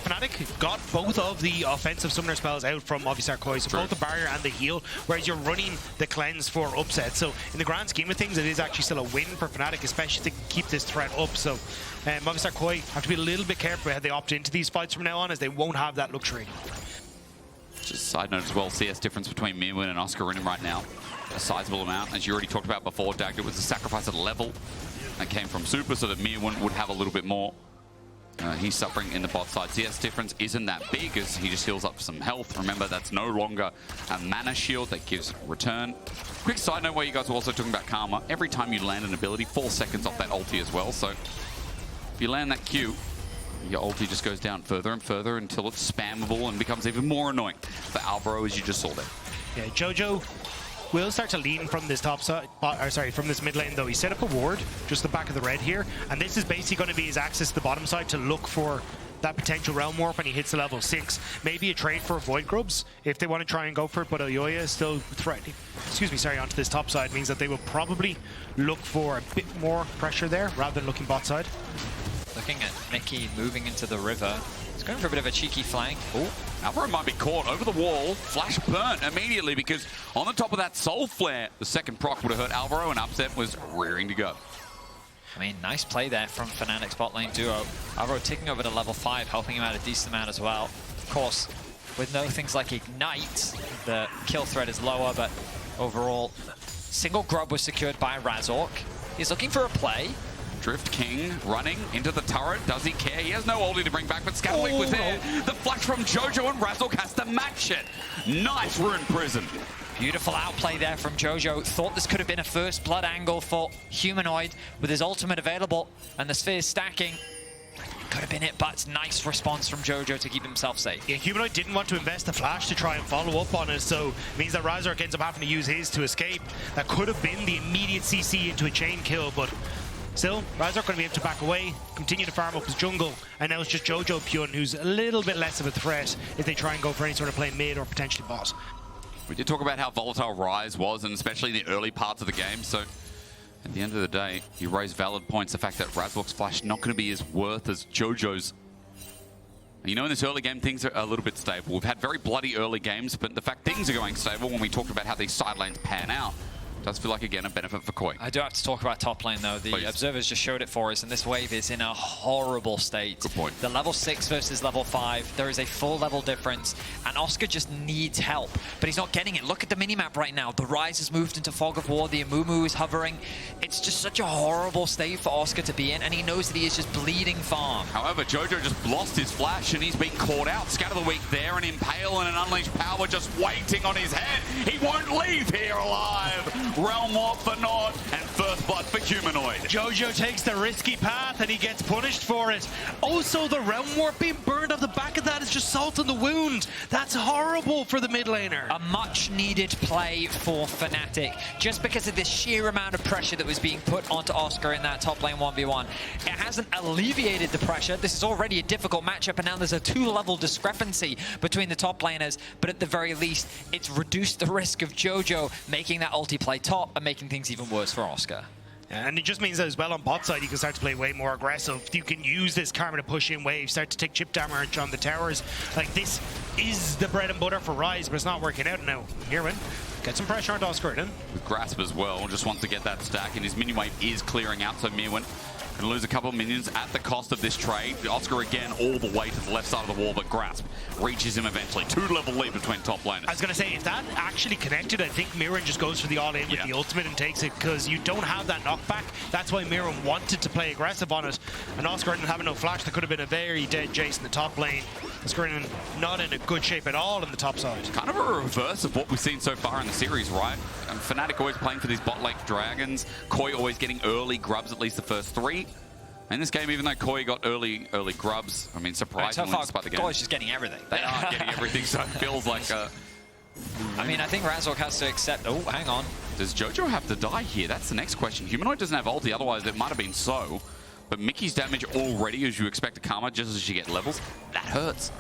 Fnatic got both of the offensive summoner spells out from Movistar KOI, so both the barrier and the heal, whereas you're running the cleanse for upset. So in the grand scheme of things, it is actually still a win for Fnatic, especially to keep this threat up. So Movistar KOI have to be a little bit careful how they opt into these fights from now on, as they won't have that luxury. Just a side note as well, CS difference between Myrwn and Oscarinin right now. a sizable amount. As you already talked about before, Dagda was a sacrifice at level that came from Supa, so that Myrwn would have a little bit more. He's suffering in the bot side. CS difference isn't that big as he just heals up some health. Remember, that's no longer a mana shield that gives return. Quick side note where you guys were also talking about Karma. Every time you land an ability, 4 seconds off that ulti as well. So if you land that Q, your ulti just goes down further and further until it's spammable and becomes even more annoying for Alvaro, as you just saw there. Yeah, Jojo will start to lean from this top side, from this mid lane though. He set up a ward, just the back of the red here, and this is basically going to be his access to the bottom side to look for that potential realm warp when he hits the level 6. Maybe a trade for Void Grubs if they want to try and go for it, but Elyoya is still threatening, onto this top side, means that they will probably look for a bit more pressure there rather than looking bot side. Looking at Mikyx moving into the river. He's going for a bit of a cheeky flank. Oh, Alvaro might be caught over the wall. Flash burnt immediately because on the top of that Soul Flare, the second proc would have hurt Alvaro, and Upset was rearing to go. I mean, nice play there from Fnatic's bot lane duo. Alvaro ticking over to level 5, helping him out a decent amount as well. Of course, with no things like Ignite, the kill threat is lower, but overall, single grub was secured by Razork. He's looking for a play. Drift King running into the turret. Does he care? He has no ulti to bring back, but Scatterwick was there. The flash from Jojo, and Razork has to match it. Nice Rune Prison. Beautiful outplay there from Jojo. Thought this could have been a first blood angle for Humanoid with his ultimate available and the spheres stacking. Could have been it, but nice response from Jojo to keep himself safe. Yeah, Humanoid didn't want to invest the flash to try and follow up on it, so it means that Razork ends up having to use his to escape. That could have been the immediate CC into a chain kill, but still, Razork going to be able to back away, continue to farm up his jungle, and now it's just Jojopyun who's a little bit less of a threat if they try and go for any sort of play mid or potentially bot. We did talk about how volatile Ryze was, and especially in the early parts of the game, so at the end of the day, you raise valid points. The fact that Razork's flash not going to be as worth as Jojo's. You know, in this early game, things are a little bit stable. We've had very bloody early games, but the fact things are going stable when we talked about how these side lanes pan out, does feel like, again, a benefit for KOI. I do have to talk about top lane, though. The observers just showed it for us, and this wave is in a horrible state. Good point. The level 6 versus level 5, there is a full level difference, and Oscar just needs help, but he's not getting it. Look at the minimap right now. The Ryze has moved into Fog of War, the Amumu is hovering. It's just such a horrible state for Oscar to be in, and he knows that he is just bleeding farm. However, Jojo just lost his flash, and he's been caught out. Scatter the Weak there, and Impale and an Unleashed Power just waiting on his head. He won't leave here alive. Realm Warp for Nord, and first blood for Humanoid. Jojo takes the risky path and he gets punished for it. Also, the Realm Warp being burned off the back of that is just salt on the wound. That's horrible for the mid laner. A much needed play for Fnatic, just because of the sheer amount of pressure that was being put onto Oscar in that top lane 1v1. It hasn't alleviated the pressure. This is already a difficult matchup, and now there's a 2-level discrepancy between the top laners, but at the very least, it's reduced the risk of Jojo making that ulti play top and making things even worse for Oscar. And it just means that as well on bot side, you can start to play way more aggressive. You can use this Karma to push in waves, start to take chip damage on the towers. Like, this is the bread and butter for Ryze, but it's not working out now. Myrwn, get some pressure onto Oscarinin. With Grasp as well, just wants to get that stack, and his minion wave is clearing out, so Myrwn can lose a couple of minions at the cost of this trade. Oscar again all the way to the left side of the wall, but Grasp reaches him eventually. 2-level lead between top laners. I was going to say, if that actually connected, I think Myrwn just goes for the all-in with the ultimate and takes it, because you don't have that knockback. That's why Myrwn wanted to play aggressive on it. And Oscarinin having no flash, there could have been a very dead Jayce in the top lane. Oscarinin not in a good shape at all in the top side. Kind of a reverse of what we've seen so far in the series, right? And Fnatic always playing for these bot lane dragons. KOI always getting early grubs, at least the first 3. In this game, even though KOI got early grubs, I mean, surprisingly, despite the game. KOI's just getting everything. They are getting everything, so it feels like a... I mean, I think Razork has to accept... Oh, hang on. Does Jojo have to die here? That's the next question. Humanoid doesn't have ulti, otherwise it might have been so. But Mikyx's damage already, as you expect, to Karma, just as you get levels, that hurts.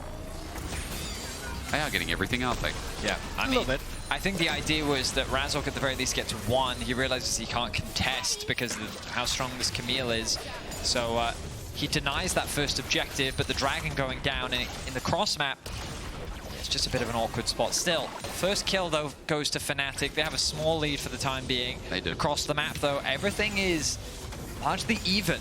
They are getting everything, aren't they? Yeah, I mean, I think the idea was that Razork at the very least gets 1. He realizes he can't contest because of how strong this Camille is. So he denies that first objective, but the dragon going down in the cross map, it's just a bit of an awkward spot. Still, first kill though goes to Fnatic. They have a small lead for the time being. They do. Across the map though, everything is largely even.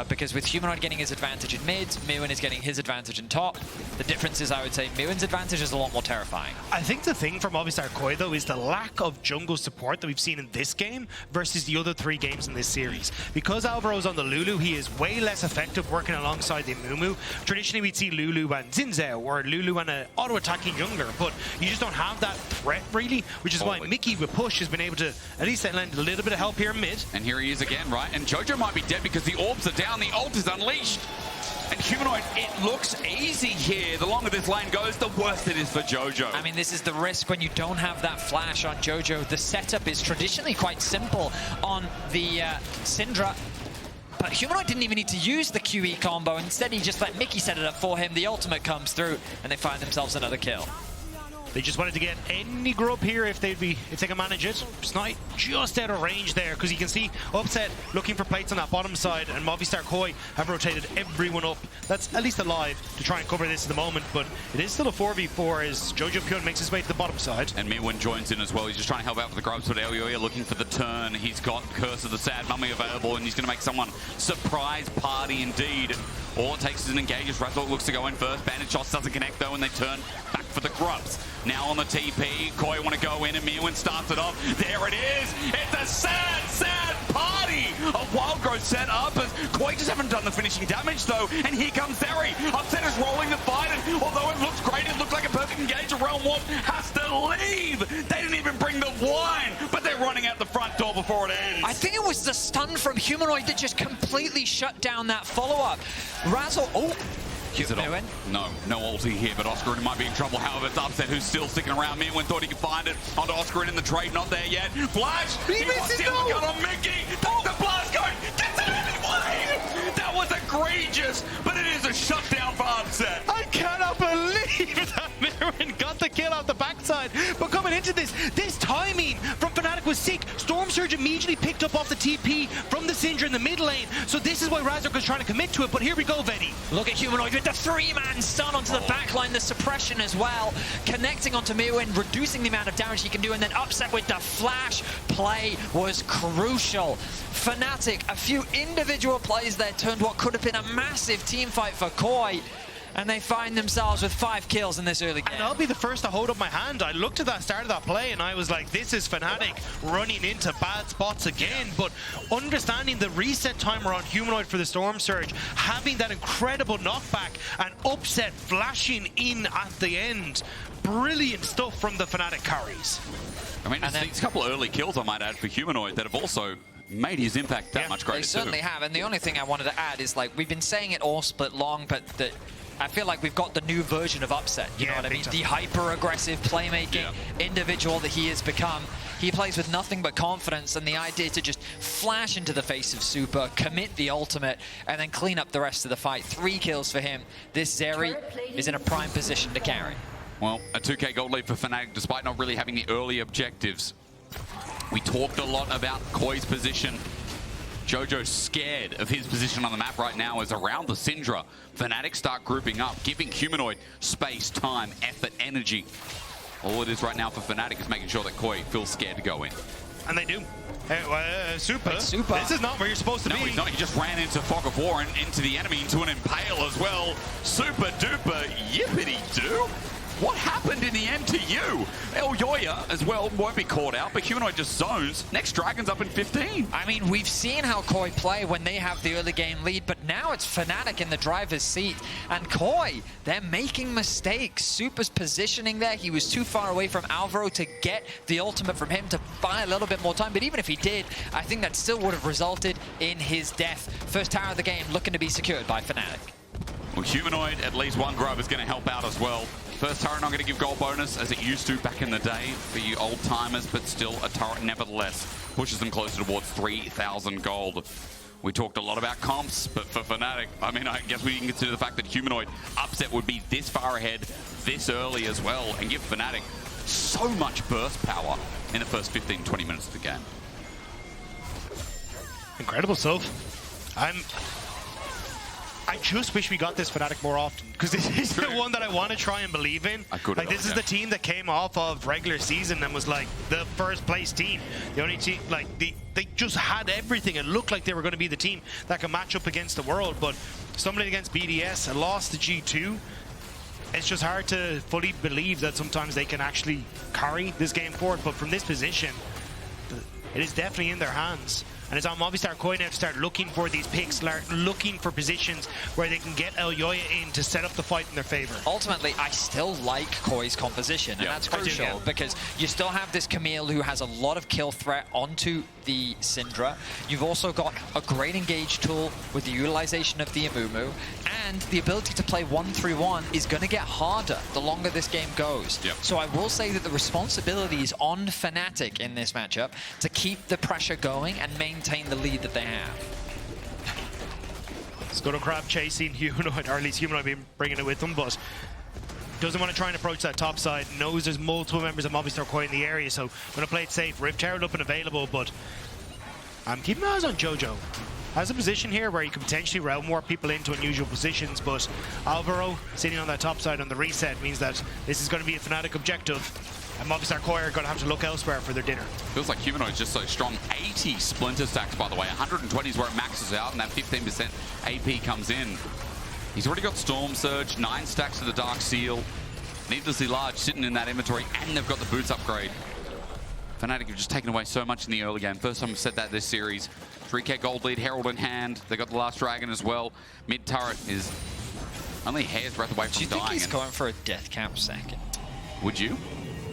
because with Humanoid getting his advantage in mid, Myrwn is getting his advantage in top. The difference is, I would say, Myrwn's advantage is a lot more terrifying. I think the thing for Movistar KOI, though, is the lack of jungle support that we've seen in this game versus the other 3 games in this series. Because Alvaro's on the Lulu, he is way less effective working alongside the Amumu. Traditionally, we'd see Lulu and Zinzao, or Lulu and an auto-attacking jungler, but you just don't have that threat, really, which is why Mikyx with push has been able to at least lend a little bit of help here in mid. And here he is again, right? And Jojo might be dead because the orbs are down, the ult is unleashed. And Humanoid, it looks easy here. The longer this lane goes, the worse it is for Jojo. I mean, this is the risk when you don't have that flash on Jojo. The setup is traditionally quite simple on the Syndra. But Humanoid didn't even need to use the QE combo. Instead, he just let Mikyx set it up for him. The ultimate comes through, and they find themselves another kill. They just wanted to get any grub here if they can manage it. Snipe just out of range there, because you can see Upset looking for plates on that bottom side, and Movistar KOI have rotated everyone up. That's at least alive to try and cover this at the moment, but it is still a 4v4 as Jojopyun makes his way to the bottom side. And Myrwn joins in as well. He's just trying to help out for the grubs, but Elyoya looking for the turn. He's got Curse of the Sad Mummy available, and he's going to make someone surprise party indeed. All it takes is an engage as Razork looks to go in first. Bandage shots doesn't connect though, and they turn back for the grubs. Now on the TP, KOI want to go in, and Myrwn starts it off. There it is! It's a sad, sad party! A wild growth set up as KOI just haven't done the finishing damage though, and here comes Zeri. Upset is rolling the fight, and although it looks great, it looked like a perfect engage, a Realm Warp has to leave! They didn't even bring the wine, but they're running out the front door before it ends. I think it was the stun from Humanoid that just completely shut down that follow-up. Razork, Myrwn? No ulti here, but Oscarinin might be in trouble. However, it's Upset who's still sticking around. Myrwn thought he could find it. Onto Oscarinin in the trade, not there yet. Flash! He misses the gun on Mikyx! The blast going! Gets it anyway! That was egregious, but it is a shutdown for Upset. I cannot believe that Myrwn got the kill off the backside. But coming into this timing from Fnatic was sick. Storm Surge immediately picked up off the TP from the Syndra in the mid lane. So this is why Razork was trying to commit to it. But here we go, Vedi. Look at Humanoid with the 3-man stun onto the backline, the suppression as well. Connecting onto Myrwn, reducing the amount of damage he can do, and then Upset with the flash play was crucial. Fnatic, a few individual plays there turned what could have been a massive team fight for KOI. And they find themselves with 5 kills in this early game. And I'll be the first to hold up my hand. I looked at that start of that play and I was like, this is Fnatic running into bad spots again. But understanding the reset timer on Humanoid for the Storm Surge, having that incredible knockback and Upset flashing in at the end. Brilliant stuff from the Fnatic carries. I mean, it's a couple of early kills, I might add, for Humanoid that have also made his impact that much greater. They certainly have, and the only thing I wanted to add is, like, we've been saying it all split long, but I feel like we've got the new version of Upset, you know what I mean? The hyper-aggressive playmaking individual that he has become. He plays with nothing but confidence, and the idea to just flash into the face of Supa, commit the ultimate, and then clean up the rest of the fight. 3 kills for him. This Zeri is in a prime position to carry. Well, a 2k gold lead for Fnatic, despite not really having the early objectives. We talked a lot about KOI's position. Jojo's scared of his position on the map right now as around the Syndra. Fnatic start grouping up, giving Humanoid space, time, effort, energy. All it is right now for Fnatic is making sure that KOI feels scared to go in. And they do. Supa, Supa. This is not where you're supposed to be. No, he's not. He just ran into Fog of War and into the enemy, into an Impale as well. Super duper yippity-doo. What happened in the end to you? Elyoya as well won't be caught out, but Humanoid just zones. Next Dragon's up in 15. I mean, we've seen how KOI play when they have the early game lead, but now it's Fnatic in the driver's seat. And KOI, they're making mistakes. Supa's positioning there. He was too far away from Alvaro to get the ultimate from him to buy a little bit more time. But even if he did, I think that still would have resulted in his death. First tower of the game looking to be secured by Fnatic. Well, Humanoid, at least one grub is going to help out as well. First turret not going to give gold bonus as it used to back in the day for you old timers, but still a turret nevertheless pushes them closer towards 3,000 gold. We talked a lot about comps, but for Fnatic, I mean, I guess we can consider the fact that Humanoid Upset would be this far ahead this early as well and give Fnatic so much burst power in the first 15-20 minutes of the game. Incredible stuff. I just wish we got this Fnatic more often, because this is the one that I want to try and believe in. Like, this is the team that came off of regular season and was like the first place team. The only team, like, they just had everything. It looked like they were going to be the team that could match up against the world, but stumbling against BDS and lost to G2. It's just hard to fully believe that sometimes they can actually carry this game forward, but from this position, it is definitely in their hands. And it's on Movistar KOI now to start looking for these picks, looking for positions where they can get Elyoya in to set up the fight in their favor. Ultimately, I still like KOI's composition, and that's crucial because you still have this Camille who has a lot of kill threat onto the Syndra. You've also got a great engage tool with the utilization of the Amumu, and the ability to play 1-3-1 is going to get harder the longer this game goes. So I will say that the responsibility is on Fnatic in this matchup to keep the pressure going and maintain the lead that they have. Scuttle Crab chasing Humanoid, or at least Humanoid been bringing it with them, but doesn't want to try and approach that top side. Knows there's multiple members of Movistar KOI in the area, so going to play it safe. Rift Tower up and available, but I'm keeping my eyes on Jojo. Has a position here where he could potentially route more people into unusual positions, but Alvaro sitting on that top side on the reset means that this is going to be a Fnatic objective, and Movistar KOI are going to have to look elsewhere for their dinner. Feels like Humanoid's just so strong. 80 Splinter stacks, by the way. 120 is where it maxes out, and that 15% AP comes in. He's already got Storm Surge, 9 stacks to the Dark Seal. Needlessly large sitting in that inventory, and they've got the boots upgrade. Fnatic have just taken away so much in the early game. First time we've said that this series. 3k gold lead, Herald in hand. They got the last dragon as well. Mid turret is only hair's breadth away from dying. Do you think he's going for a death cap second? Would you?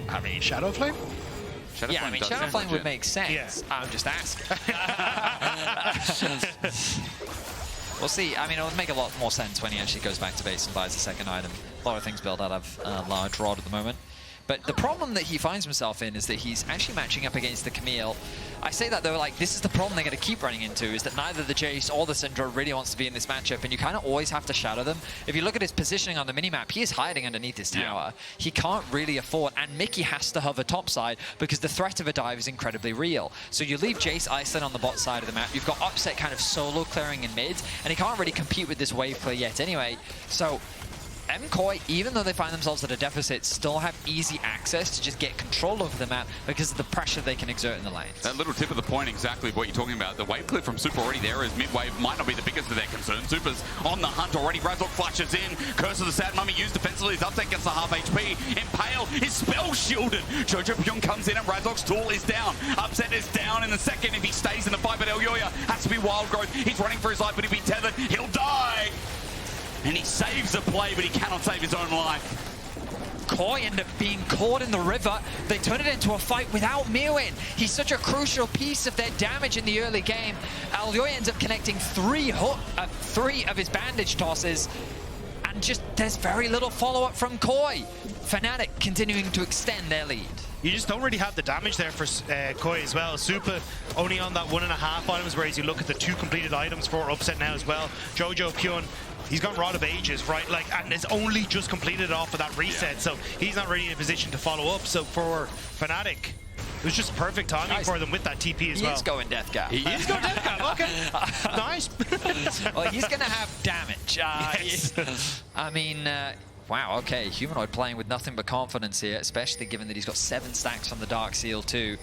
I mean, Shadowflame? Yeah, I mean, Shadowflame would make sense. Yeah. I'm just asking. We'll see. I mean, it would make a lot more sense when he actually goes back to base and buys the second item. A lot of things built out of large rod at the moment. But the problem that he finds himself in is that he's actually matching up against the Camille. I say that though, like, this is the problem they're going to keep running into, is that neither the Jayce or the Syndra really wants to be in this matchup, and you kind of always have to shadow them. If you look at his positioning on the minimap, he is hiding underneath his tower. He can't really afford, and Mikyx has to hover topside because the threat of a dive is incredibly real. So you leave Jayce isolated on the bot side of the map, you've got Upset kind of solo clearing in mid, and he can't really compete with this wave play yet anyway. So MKOI, even though they find themselves at a deficit, still have easy access to just get control over the map because of the pressure they can exert in the lanes. That little tip of the point, exactly what you're talking about. The wave clip from Supa already there is mid-wave. Might not be the biggest of their concerns. Supa's on the hunt already. Razork flashes in. Curse of the Sad Mummy used defensively. His Upset gets the half HP. Impale is spell shielded. Jojopyun comes in and Razork's tool is down. Upset is down in the second if he stays in the fight, but Elyoya has to be wild growth. He's running for his life, but he'll be tethered. He'll die. And he saves the play, but he cannot save his own life. KOI end up being caught in the river. They turn it into a fight without Myrwn. He's such a crucial piece of their damage in the early game. Elyoya ends up connecting three of his bandage tosses. And just, there's very little follow-up from KOI. Fnatic continuing to extend their lead. You just don't really have the damage there for KOI as well. Supa only on that 1.5 items, whereas you look at the 2 completed items for Upset now as well. Jojopyun, he's got Rod of Ages, right? Like, and it's only just completed off of that reset, so he's not really in a position to follow up. So for Fnatic, it was just perfect timing for them with that TP as well. He is going Death Cap. He is going Death Cap, okay. Nice. Well, he's going to have damage. Yes. I mean, wow, okay. Humanoid playing with nothing but confidence here, especially given that he's got 7 stacks from the Dark Seal too.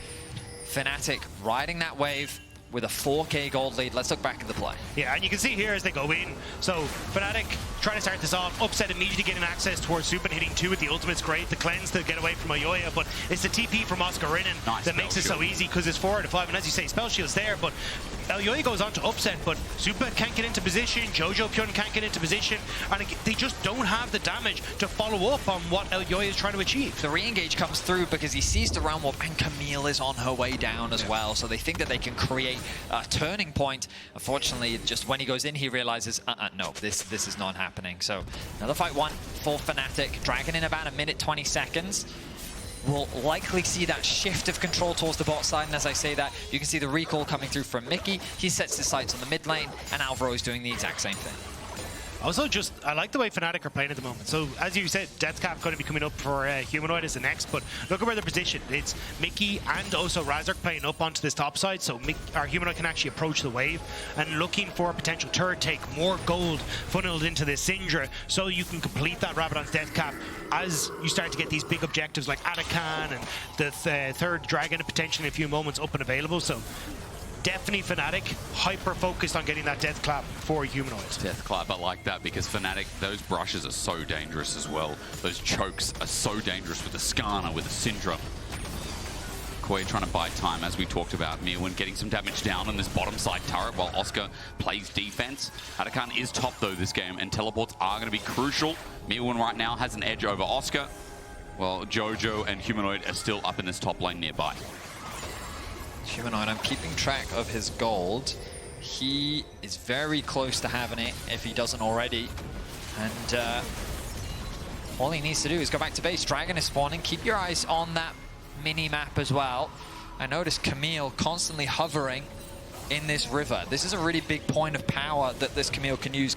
Fnatic riding that wave with a 4k gold lead. Let's look back at the play. Yeah, and you can see here as they go in. So Fnatic trying to start this off. Upset immediately getting access towards Supa and hitting 2 with the ultimate's great. The cleanse to get away from Elyoya, but it's the TP from Oscarinin that makes it so easy because it's 4 out of 5. And as you say, spell shield's there, but Elyoya goes on to Upset, but Supa can't get into position. Jojopyun can't get into position, and they just don't have the damage to follow up on what Elyoya is trying to achieve. The re-engage comes through because he sees the round warp, and Camille is on her way down as well, so they think that they can create a turning point. Unfortunately, just when he goes in, he realizes, no, this is not happening. So another fight one for Fnatic. Dragon in about 1 minute 20 seconds. We'll likely see that shift of control towards the bot side, and as I say that, you can see the recall coming through from Mikyx. He sets his sights on the mid lane, and Alvaro is doing the exact same thing. Also, just, I like the way Fnatic are playing at the moment. So, as you said, Death Cap going to be coming up for Humanoid as the next, but look at where they're positioned. It's Mikyx and also Razork playing up onto this top side, so our Humanoid can actually approach the wave and looking for a potential turret take, more gold funneled into this Syndra, so you can complete that Rabadon's Death Cap as you start to get these big objectives like Atakan and the third Dragon potentially in a few moments up and available. So, definitely Fnatic hyper-focused on getting that Death Clap for Humanoids. Death Clap, I like that because Fnatic, those brushes are so dangerous as well. Those chokes are so dangerous with the Skarner, with the Syndra. KOI trying to buy time, as we talked about. Myrwn getting some damage down on this bottom side turret while Oscar plays defense. Atakan is top though this game, and teleports are going to be crucial. Myrwn right now has an edge over Oscar, while Jojo and Humanoid are still up in this top lane nearby. Humanoid, I'm keeping track of his gold. He is very close to having it, if he doesn't already. And all he needs to do is go back to base. Dragon is spawning. Keep your eyes on that mini-map as well. I noticed Camille constantly hovering in this river. This is a really big point of power that this Camille can use.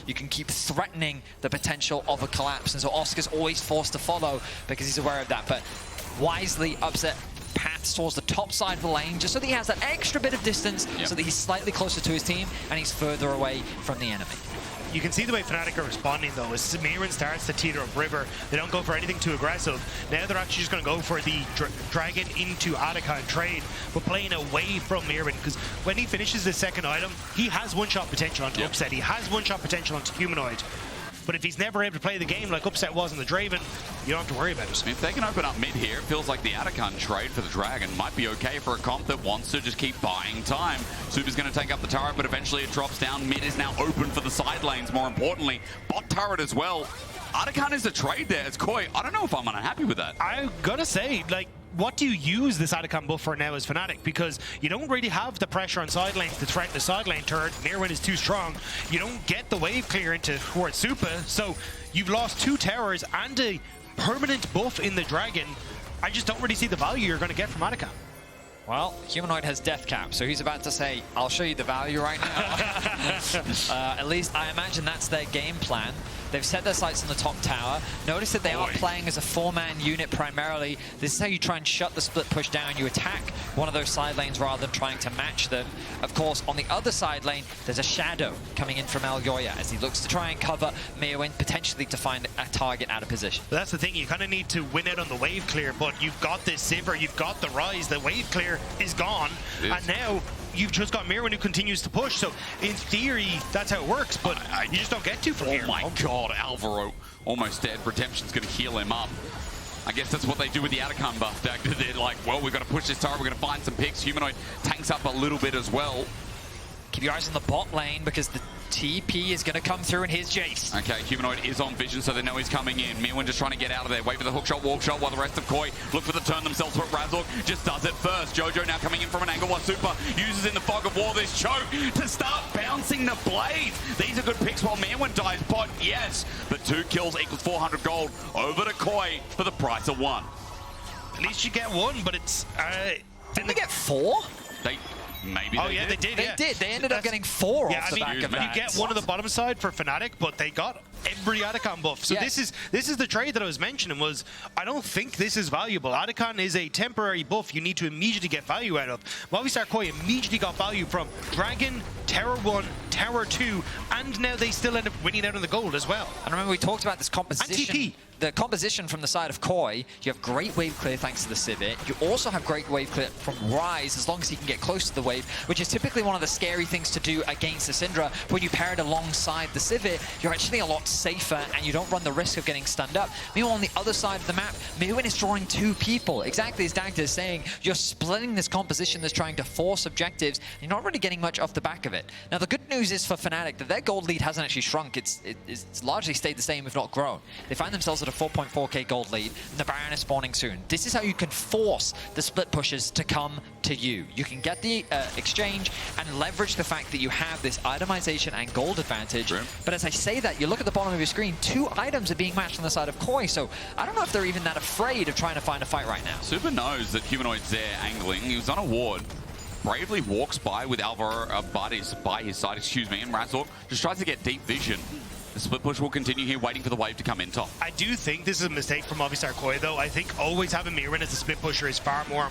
You can keep threatening the potential of a collapse. And so Oscar's always forced to follow because he's aware of that. But wisely upset paths towards the top side of the lane, just so that he has that extra bit of distance, so that he's slightly closer to his team and he's further away from the enemy. You can see the way Fnatic are responding though, as Myrwn starts to teeter up river. They don't go for anything too aggressive. Now they're actually just going to go for the Dragon into Atakan trade, but playing away from Myrwn, because when he finishes his second item, he has one-shot potential onto Upset. He has one-shot potential onto Humanoid. But if he's never able to play the game like Upset was in the Draven, you don't have to worry about it. If they can open up mid here, it feels like the Atakan trade for the Dragon might be okay for a comp that wants to just keep buying time. Supa's going to take up the turret, but eventually it drops down. Mid is now open for the side lanes, more importantly. Bot turret as well. Atakan is a trade there as KOI. I don't know if I'm unhappy with that. I gotta say, like, what do you use this Atakan buff for now as Fnatic? Because you don't really have the pressure on side lanes to threaten the side lane turret. Myrwn is too strong. You don't get the wave clear into towards Supa, so you've lost 2 towers and a permanent buff in the Dragon. I just don't really see the value you're going to get from Atakan. Well, Humanoid has Death Cap, so he's about to say, I'll show you the value right now. At least I imagine that's their game plan. They've set their sights on the top tower. Notice that they are playing as a 4-man unit primarily. This is how you try and shut the split push down. You attack one of those side lanes rather than trying to match them. Of course, on the other side lane, there's a shadow coming in from Elyoya as he looks to try and cover Myrwn, potentially to find a target out of position. But that's the thing, you kind of need to win out on the wave clear, but you've got this Sivir, you've got the Ryze, the wave clear is gone, and now you've just got Myrwn who continues to push, so in theory, that's how it works, but you just don't get to from here. Oh my god, Alvaro almost dead. Redemption's going to heal him up. I guess that's what they do with the Atakan buff, Dagda. They're like, well, we've got to push this turret, we're going to find some picks. Humanoid tanks up a little bit as well. Keep your eyes on the bot lane because the TP is going to come through in his Jayce. Okay, Humanoid is on vision, so they know he's coming in. Myrwn just trying to get out of there. Wait for the hook shot, walk shot, while the rest of KOI look for the turn themselves, but Razork just does it first. Jojo now coming in from an angle while Supa uses in the fog of war this choke to start bouncing the blades. These are good picks while Myrwn dies bot, yes, but 2 kills equals 400 gold over to KOI for the price of 1. At least you get 1, but it's... Didn't they get 4? Maybe they did. They did. They ended up getting 4 off the back of that. You get one on the bottom side for Fnatic, but they got every Atakan buff. So this is the trade that I was mentioning. Was I don't think this is valuable. Atakan is a temporary buff you need to immediately get value out of. Movistar KOI immediately got value from Dragon, Tower 1, Tower 2, and now they still end up winning out on the gold as well. And remember, we talked about this composition. And TP. The composition from the side of KOI, you have great wave clear thanks to the Sivir. You also have great wave clear from Ryze as long as he can get close to the wave, which is typically one of the scary things to do against the Syndra. When you pair it alongside the Sivir, you're actually a lot safer and you don't run the risk of getting stunned up. Meanwhile, on the other side of the map, Myrwn is drawing 2 people. Exactly as Dagda is saying, you're splitting this composition that's trying to force objectives. You're not really getting much off the back of it. Now, the good news is for Fnatic that their gold lead hasn't actually shrunk. It's largely stayed the same, if not grown. They find themselves at a 4.4k gold lead, and the Baron is spawning soon. This is how you can force the split pushes to come to you. You can get the exchange and leverage the fact that you have this itemization and gold advantage. But as I say that, you look at the bottom of your screen, 2 items are being matched on the side of KOI, so I don't know if they're even that afraid of trying to find a fight right now. Supa knows that Humanoid's there angling. He was on a ward. Bravely walks by with Alvaro by his side, and Razork just tries to get deep vision. The split push will continue here, waiting for the wave to come in top. I do think this is a mistake from Movistar KOI, though. I think always having Myrwn as a split pusher is far more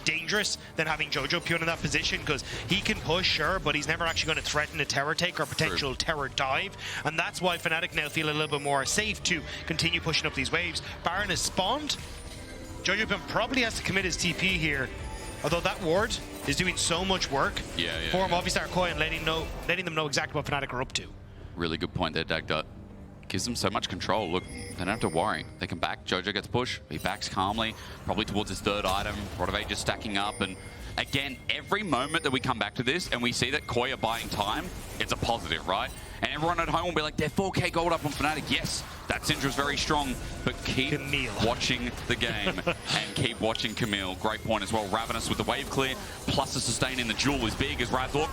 dangerous than having Jojopyun in that position, because he can push, sure, but he's never actually going to threaten a tower take or potential tower dive, and that's why Fnatic now feel a little bit more safe to continue pushing up these waves. Baron is spawned. Jojopyun probably has to commit his TP here, although that ward is doing so much work for Movistar KOI and letting them know exactly what Fnatic are up to. Really good point there, Dagda. Gives them so much control. Look, they don't have to worry. They can back. Jojo gets push. He backs calmly, probably towards his third item. Rodave just stacking up. And again, every moment that we come back to this and we see that KOI are buying time, it's a positive, right? And everyone at home will be like, they're 4K gold up on Fnatic. Yes, that Syndra's very strong, but keep watching the game and keep watching Camille. Great point as well. Ravenous with the wave clear, plus the sustain in the duel is big as Razork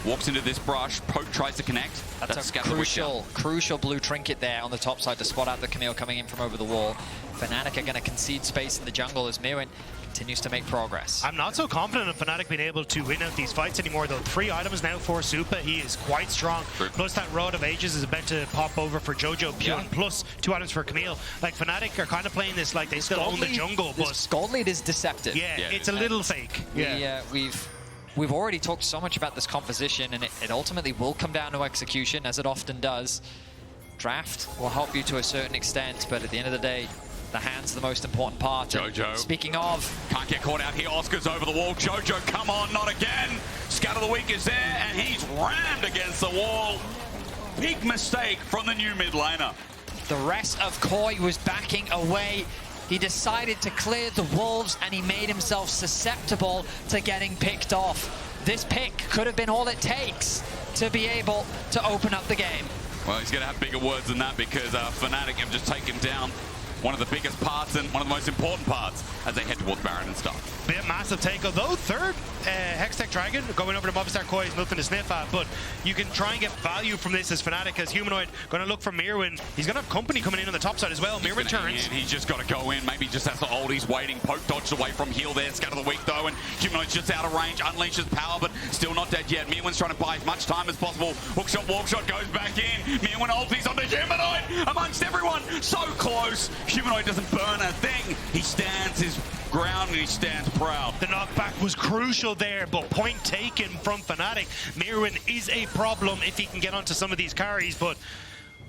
walks into this brush. Poke tries to connect. That's a crucial blue trinket there on the top side to spot out the Camille coming in from over the wall. Fnatic are going to concede space in the jungle as Myrwn continues to make progress. I'm not so confident of Fnatic being able to win out these fights anymore, though. 3 items now for Supa. He is quite strong. Plus that Rod of Ages is about to pop over for Jojopyun. Plus 2 items for Camille. Like, Fnatic are kind of playing this like they still own the jungle, but this gold lead is deceptive. Yeah, it's a little fake. We've already talked so much about this composition, and it ultimately will come down to execution, as it often does. Draft will help you to a certain extent, but at the end of the day, the hand's the most important part. Jojo. Speaking of... Can't get caught out here. Oscar's over the wall. Jojo, come on, not again. Scatter the Weak is there, and he's rammed against the wall. Big mistake from the new mid laner. The rest of KOI was backing away. He decided to clear the wolves, and he made himself susceptible to getting picked off. This pick could have been all it takes to be able to open up the game. Well, he's going to have bigger words than that, because Fnatic have just taken down one of the biggest parts and one of the most important parts as they head towards Baron and stuff. Be a massive take, although third Hextech Dragon going over to Movistar KOI is nothing to sniff at, but you can try and get value from this as Fnatic, as Humanoid going to look for Myrwn. He's going to have company coming in on the top side as well. Myrwn turns. He's just got to go in. Maybe just has to hold. He's waiting. Poke dodged away from heal there. Scatter the Weak though, and Humanoid's just out of range. Unleashes power, but still not dead yet. Myrwn's trying to buy as much time as possible. Hookshot, walk shot goes back in. Myrwn ulties onto Humanoid amongst everyone. So close. Humanoid doesn't burn a thing. He stands his ground and he stands proud. The knockback was crucial there, but point taken from Fnatic. Myrwn is a problem if he can get onto some of these carries, but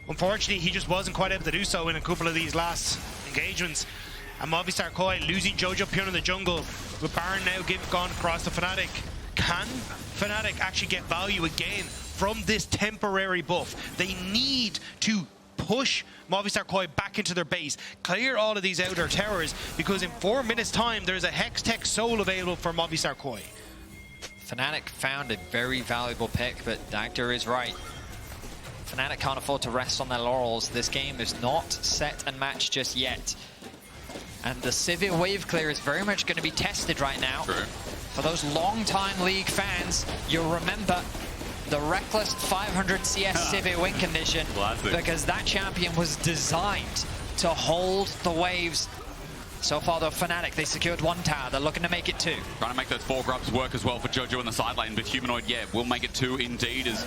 unfortunately he just wasn't quite able to do so in a couple of these last engagements. And Movistar KOI losing Jojopyun in the jungle, with Baron now gone across to Fnatic. Can Fnatic actually get value again from this temporary buff? They need to push Movistar KOI back into their base, clear all of these outer towers, because in 4 minutes time there's a Hextech Soul available for Movistar KOI. Fnatic found a very valuable pick, but Dagda is right. Fnatic can't afford to rest on their laurels. This game is not set and matched just yet. And the Sivir wave clear is very much going to be tested right now. True. For those long-time League fans, you'll remember the reckless 500 CS Sivir win condition. Classic. Because that champion was designed to hold the waves. So far, though, Fnatic, they secured 1 tower. They're looking to make it 2. Trying to make those 4 grubs work as well for Jojo in the side lane, but Humanoid, yeah, will make it 2 indeed, as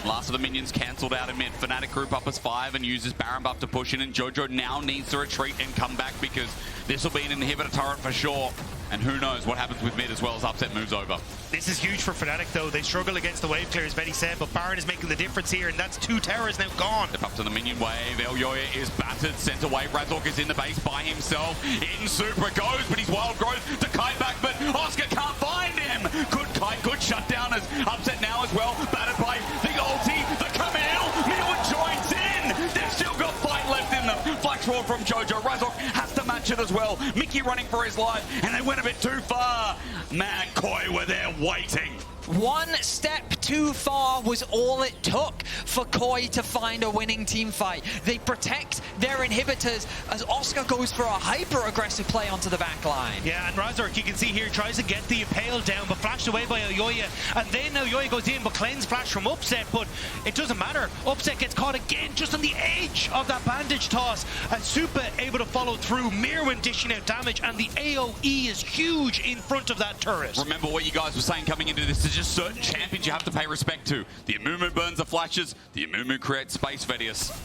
last of the minions cancelled out in mid. Fnatic group up as 5 and uses Baron buff to push in, and Jojo now needs to retreat and come back, because this will be an inhibitor turret for sure. And who knows what happens with mid as well as Upset moves over. This is huge for Fnatic, though. They struggle against the wave clear, as Betty said, but Baron is making the difference here, and that's 2 towers now gone. Step up to the minion wave. Elyoya is battered. Center wave. Razork is in the base by himself. In Supa goes, but he's wild growth to kite back, but Oscar can't find him. Good kite, good shutdown as Upset now as well. Battered by the ulti, the Camille. Myrwn joins in. They've still got fight left in them. Flash roll from Jojo. Razork has to match it as well. Mikyx running for his life, and they went a bit too far. Man, KOI were there waiting. 1 step too far was all it took for KOI to find a winning team fight. They protect their inhibitors as Oscar goes for a hyper-aggressive play onto the back line. Yeah, and Razork, you can see here, tries to get the Impale down, but flashed away by Elyoya. And then Elyoya goes in, but cleanse flash from Upset, but it doesn't matter. Upset gets caught again, just on the edge of that bandage toss. And Supa able to follow through, Myrwn dishing out damage, and the AoE is huge in front of that turret. Remember what you guys were saying coming into this just certain champions you have to pay respect to. The Amumu burns the flashes, the Amumu creates space, Vedius.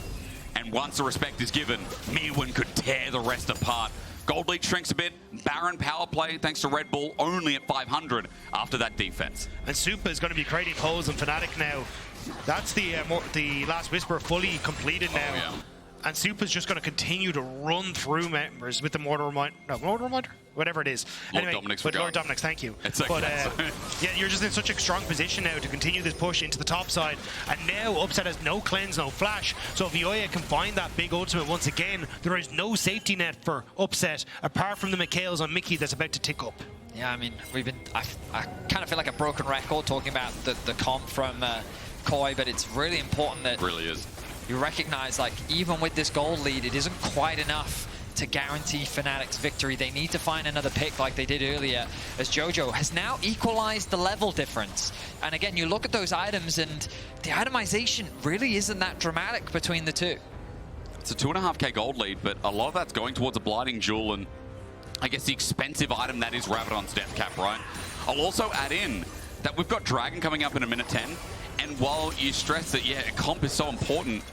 And once the respect is given, Myrwn could tear the rest apart. Gold lead shrinks a bit, barren power play thanks to Red Bull only at 500 after that defense. And Supa is going to be creating holes in Fnatic now. That's the Last Whisper fully completed now. Oh, yeah. And Supa's just going to continue to run through members with the Mortal Reminder. No, Mortal Reminder? Whatever it is. Lord Dominic's but Lord Dominic's, thank you. It's okay. But yeah, you're just in such a strong position now to continue this push into the top side. And now Upset has no cleanse, no flash. So if Elyoya can find that big ultimate once again, there is no safety net for Upset apart from the McHale's on Mikyx that's about to tick up. Yeah, I mean, I kind of feel like a broken record talking about the comp from KOI, but it's really important that... It really is. You recognize, like, even with this gold lead, it isn't quite enough to guarantee Fnatic's victory. They need to find another pick like they did earlier, as Jojo has now equalized the level difference. And again, you look at those items, and the itemization really isn't that dramatic between the two. It's a 2.5k gold lead, but a lot of that's going towards a Blinding Jewel and I guess the expensive item that is Rabadon's Death Cap, right? I'll also add in that we've got Dragon coming up in a minute 10. And while you stress that, yeah, comp is so important,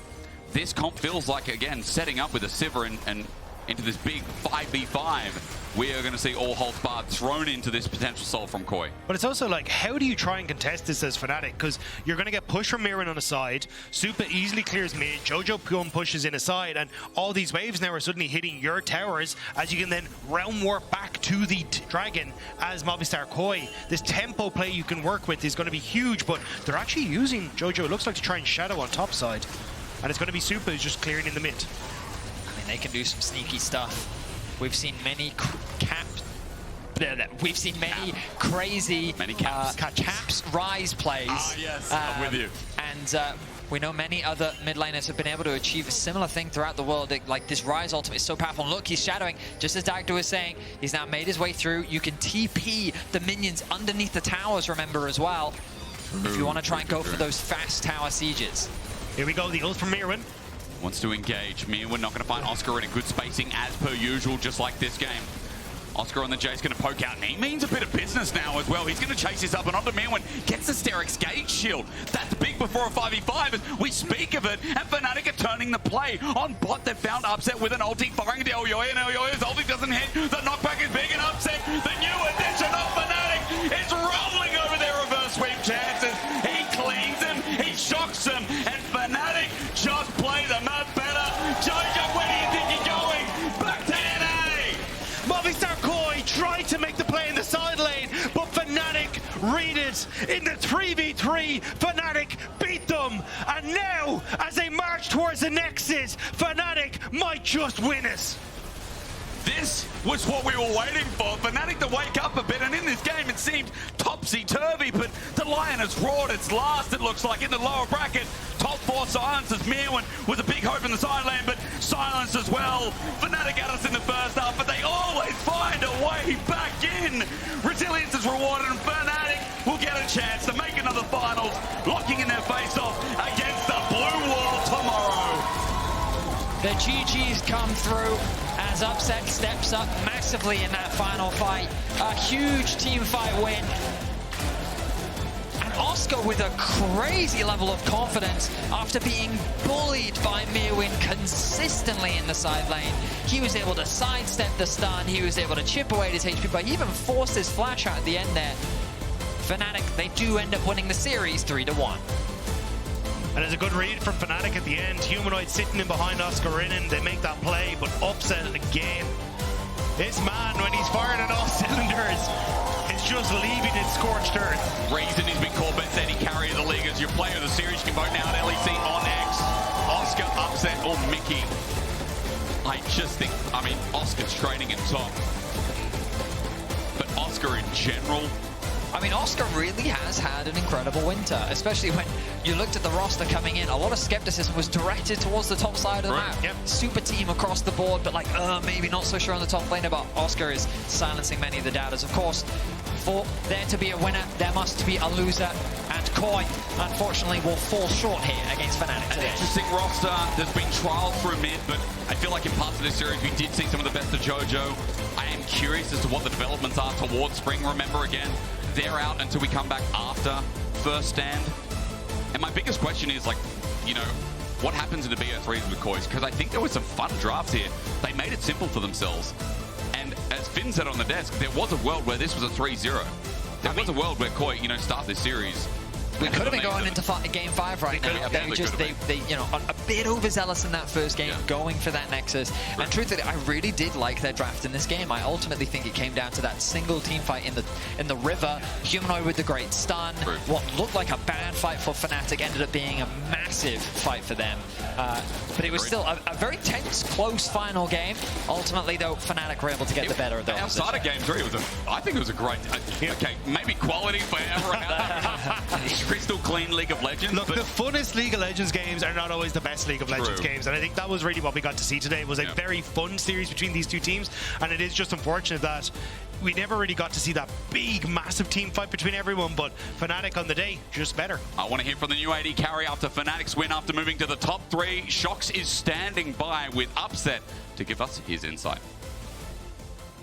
this comp feels like, again, setting up with a Sivir and into this big 5v5, we are going to see all holds barred thrown into this potential soul from KOI. But it's also like, how do you try and contest this as Fnatic? Because you're going to get pushed from Myrwn on the side, Supa easily clears mid, Jojopyun pushes in a side, and all these waves now are suddenly hitting your towers as you can then realm warp back to the Dragon as Movistar KOI. This tempo play you can work with is going to be huge, but they're actually using Jojo, it looks like, to try and shadow on top side. And it's going to be Supa who's just clearing in the mid. I mean, they can do some sneaky stuff. We've seen many crazy caps Ryze plays. Ah, yes, I'm with you. And we know many other mid laners have been able to achieve a similar thing throughout the world. Like, this Ryze ultimate is so powerful. And look, he's shadowing, just as Dagda was saying. He's now made his way through. You can TP the minions underneath the towers, remember, as well, if you want to try and go for those fast tower sieges. Here we go, the ult from Myrwn. Wants to engage. Myrwn not going to find Oscar in a good spacing as per usual, just like this game. Oscar on the Jayce going to poke out, and he means a bit of business now as well. He's going to chase this up and onto Myrwn. Gets the Sterix Gauge shield. That's big before a 5v5 as we speak of it, and Fnatic are turning the play. On bot, they've found Upset with an ulti firing to Elyoya, and Elyoya's ulti doesn't hit. The knockback is big, and Upset, the new addition of Fnatic, is rolling over their reverse sweep chances. He cleans him, he shocks him, and Fnatic just play the map better. Jojo, where do you think you're going? Back to NA! Movistar KOI tried to make the play in the side lane, but Fnatic read it in the 3v3. Fnatic beat them, and now, as they march towards the Nexus, Fnatic might just win it. This was what we were waiting for. Fnatic to wake up a bit, and in this game it seemed topsy-turvy, but the Lion has roared its last, it looks like, in the lower bracket. Top 4 silences. Myrwn was a big hope in the side lane, but silenced as well. Fnatic at us in the first half, but they always find a way back in. Resilience is rewarded, and Fnatic will get a chance to make another finals, locking in their face-off against the Blue Wall tomorrow. The GGs come through as Upset steps up massively in that final fight. A huge team fight win. And Oscar with a crazy level of confidence after being bullied by Myrwn consistently in the side lane. He was able to sidestep the stun, he was able to chip away at his HP, but he even forced his flash out at the end there. Fnatic, they do end up winning the series 3-1. And it's a good read from Fnatic at the end. Humanoid sitting in behind Oscarinin. They make that play, but Upset again. This man, when he's firing on all cylinders, is just leaving it scorched earth. Reason he's been called best AD carry of the league as your player of the series. You can vote now at LEC on X. Oscar, Upset, or Mikyx. I just think, I mean, Oscar's training in top. But Oscar in general, I mean, Oscar really has had an incredible winter, especially when you looked at the roster coming in. A lot of skepticism was directed towards the top side of the map. Yep. Super team across the board, but like, maybe not so sure on the top laner, but Oscar is silencing many of the doubters. Of course, for there to be a winner, there must be a loser, and KOI, unfortunately, will fall short here against Fnatic an today. interesting roster. There's been trials through mid, but I feel like in parts of this series, we did see some of the best of Jojo. I am curious as to what the developments are towards spring. Remember, again, they're out until we come back after first stand. And my biggest question is, like, you know, what happens in the BO3s with KOIs? Because I think there were some fun drafts here. They made it simple for themselves. And as Finn said on the desk, there was a world where this was a 3-0. There was a world where KOI, you know, start this series. We could have been going into game 5 right now. They you know, a bit overzealous in that first game, going for that Nexus. And truthfully, I really did like their draft in this game. I ultimately think it came down to that single team fight in the river. Humanoid with the great stun. What looked like a bad fight for Fnatic ended up being a massive fight for them. But it was still a very tense, close final game. Ultimately, though, Fnatic were able to get the better of their opposition. Outside of game 3, I think it was a great. Okay, maybe quality for everyone else. Crystal clean League of Legends. Look, the funnest League of Legends games are not always the best League of Legends games, and I think that was really what we got to see today. It was a very fun series between these two teams, and it is just unfortunate that we never really got to see that big, massive team fight between everyone, but Fnatic on the day, just better. I want to hear from the new AD carry after Fnatic's win after moving to the top 3. Sjokz is standing by with Upset to give us his insight.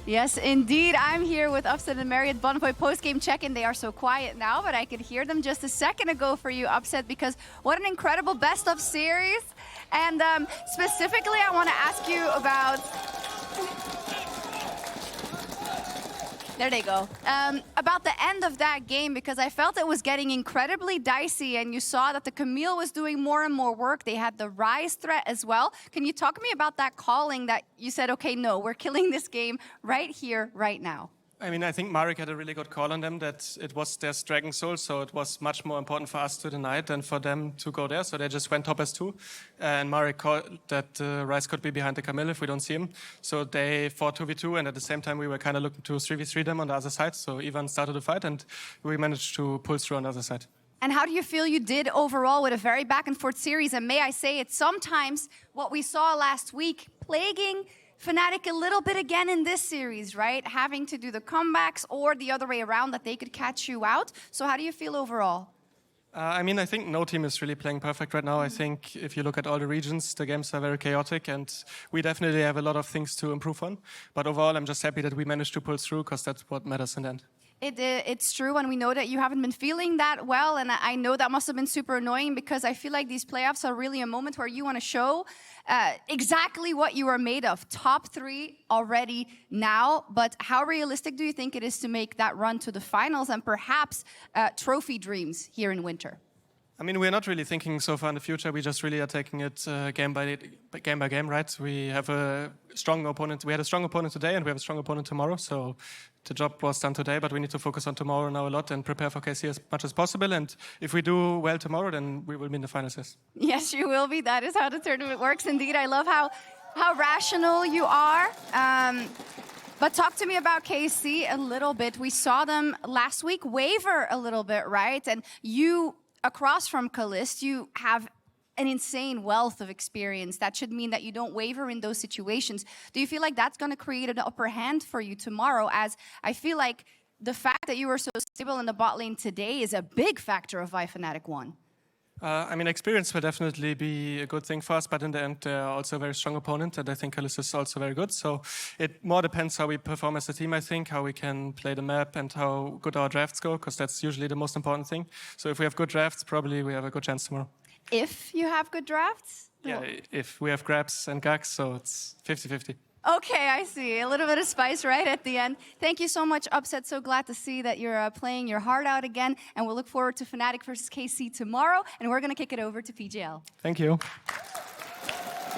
Yes, indeed. I'm here with Upset and Mary at Bonnefoy post-game check-in. They are so quiet now, but I could hear them just a second ago for you, Upset, because what an incredible best-of series. And specifically, I want to ask you about... There they go. About the end of that game, because I felt it was getting incredibly dicey, and you saw that the Camille was doing more and more work. They had the Ryze threat as well. Can you talk to me about that calling that you said, okay, no, we're killing this game right here, right now? I mean, I think Marek had a really good call on them, that it was their Dragon Soul, so it was much more important for us to deny it than for them to go there. So they just went top as 2. And Marek called that Ryze could be behind the Camille if we don't see him. So they fought 2v2, and at the same time we were kind of looking to 3v3 them on the other side. So Ivan started the fight, and we managed to pull through on the other side. And how do you feel you did overall with a very back-and-forth series? And may I say, it's sometimes what we saw last week plaguing Fnatic a little bit again in this series, right? Having to do the comebacks or the other way around, that they could catch you out. So how do you feel overall? I mean, I think no team is really playing perfect right now. I think if you look at all the regions, the games are very chaotic, and we definitely have a lot of things to improve on. But overall, I'm just happy that we managed to pull through, because that's what matters in the end. It's true, and we know that you haven't been feeling that well, and I know that must have been super annoying, because I feel like these playoffs are really a moment where you want to show exactly what you are made of. Top 3 already now, but how realistic do you think it is to make that run to the finals and perhaps trophy dreams here in winter? I mean, we're not really thinking so far in the future. We just really are taking it game by game, right? We have a strong opponent. We had a strong opponent today, and we have a strong opponent tomorrow. So the job was done today, but we need to focus on tomorrow now a lot and prepare for KC as much as possible. And if we do well tomorrow, then we will be in the finals. Yes, you will be. That is how the tournament works. Indeed, I love how rational you are. But talk to me about KC a little bit. We saw them last week waver a little bit, right? And you, across from Calist, you have an insane wealth of experience. That should mean that you don't waver in those situations. Do you feel like that's going to create an upper hand for you tomorrow? As I feel like the fact that you were so stable in the bot lane today is a big factor of why Fnatic won. I mean, experience will definitely be a good thing for us, but in the end, they're also a very strong opponent, and I think Calist is also very good. So it more depends how we perform as a team, I think, how we can play the map and how good our drafts go, because that's usually the most important thing. So if we have good drafts, probably we have a good chance tomorrow. If you have good drafts? Yeah, if we have grabs and gags, so it's 50-50. Okay, I see. A little bit of spice right at the end. Thank you so much, Upset. So glad to see that you're playing your heart out again. And we'll look forward to Fnatic versus KC tomorrow. And we're going to kick it over to PGL. Thank you.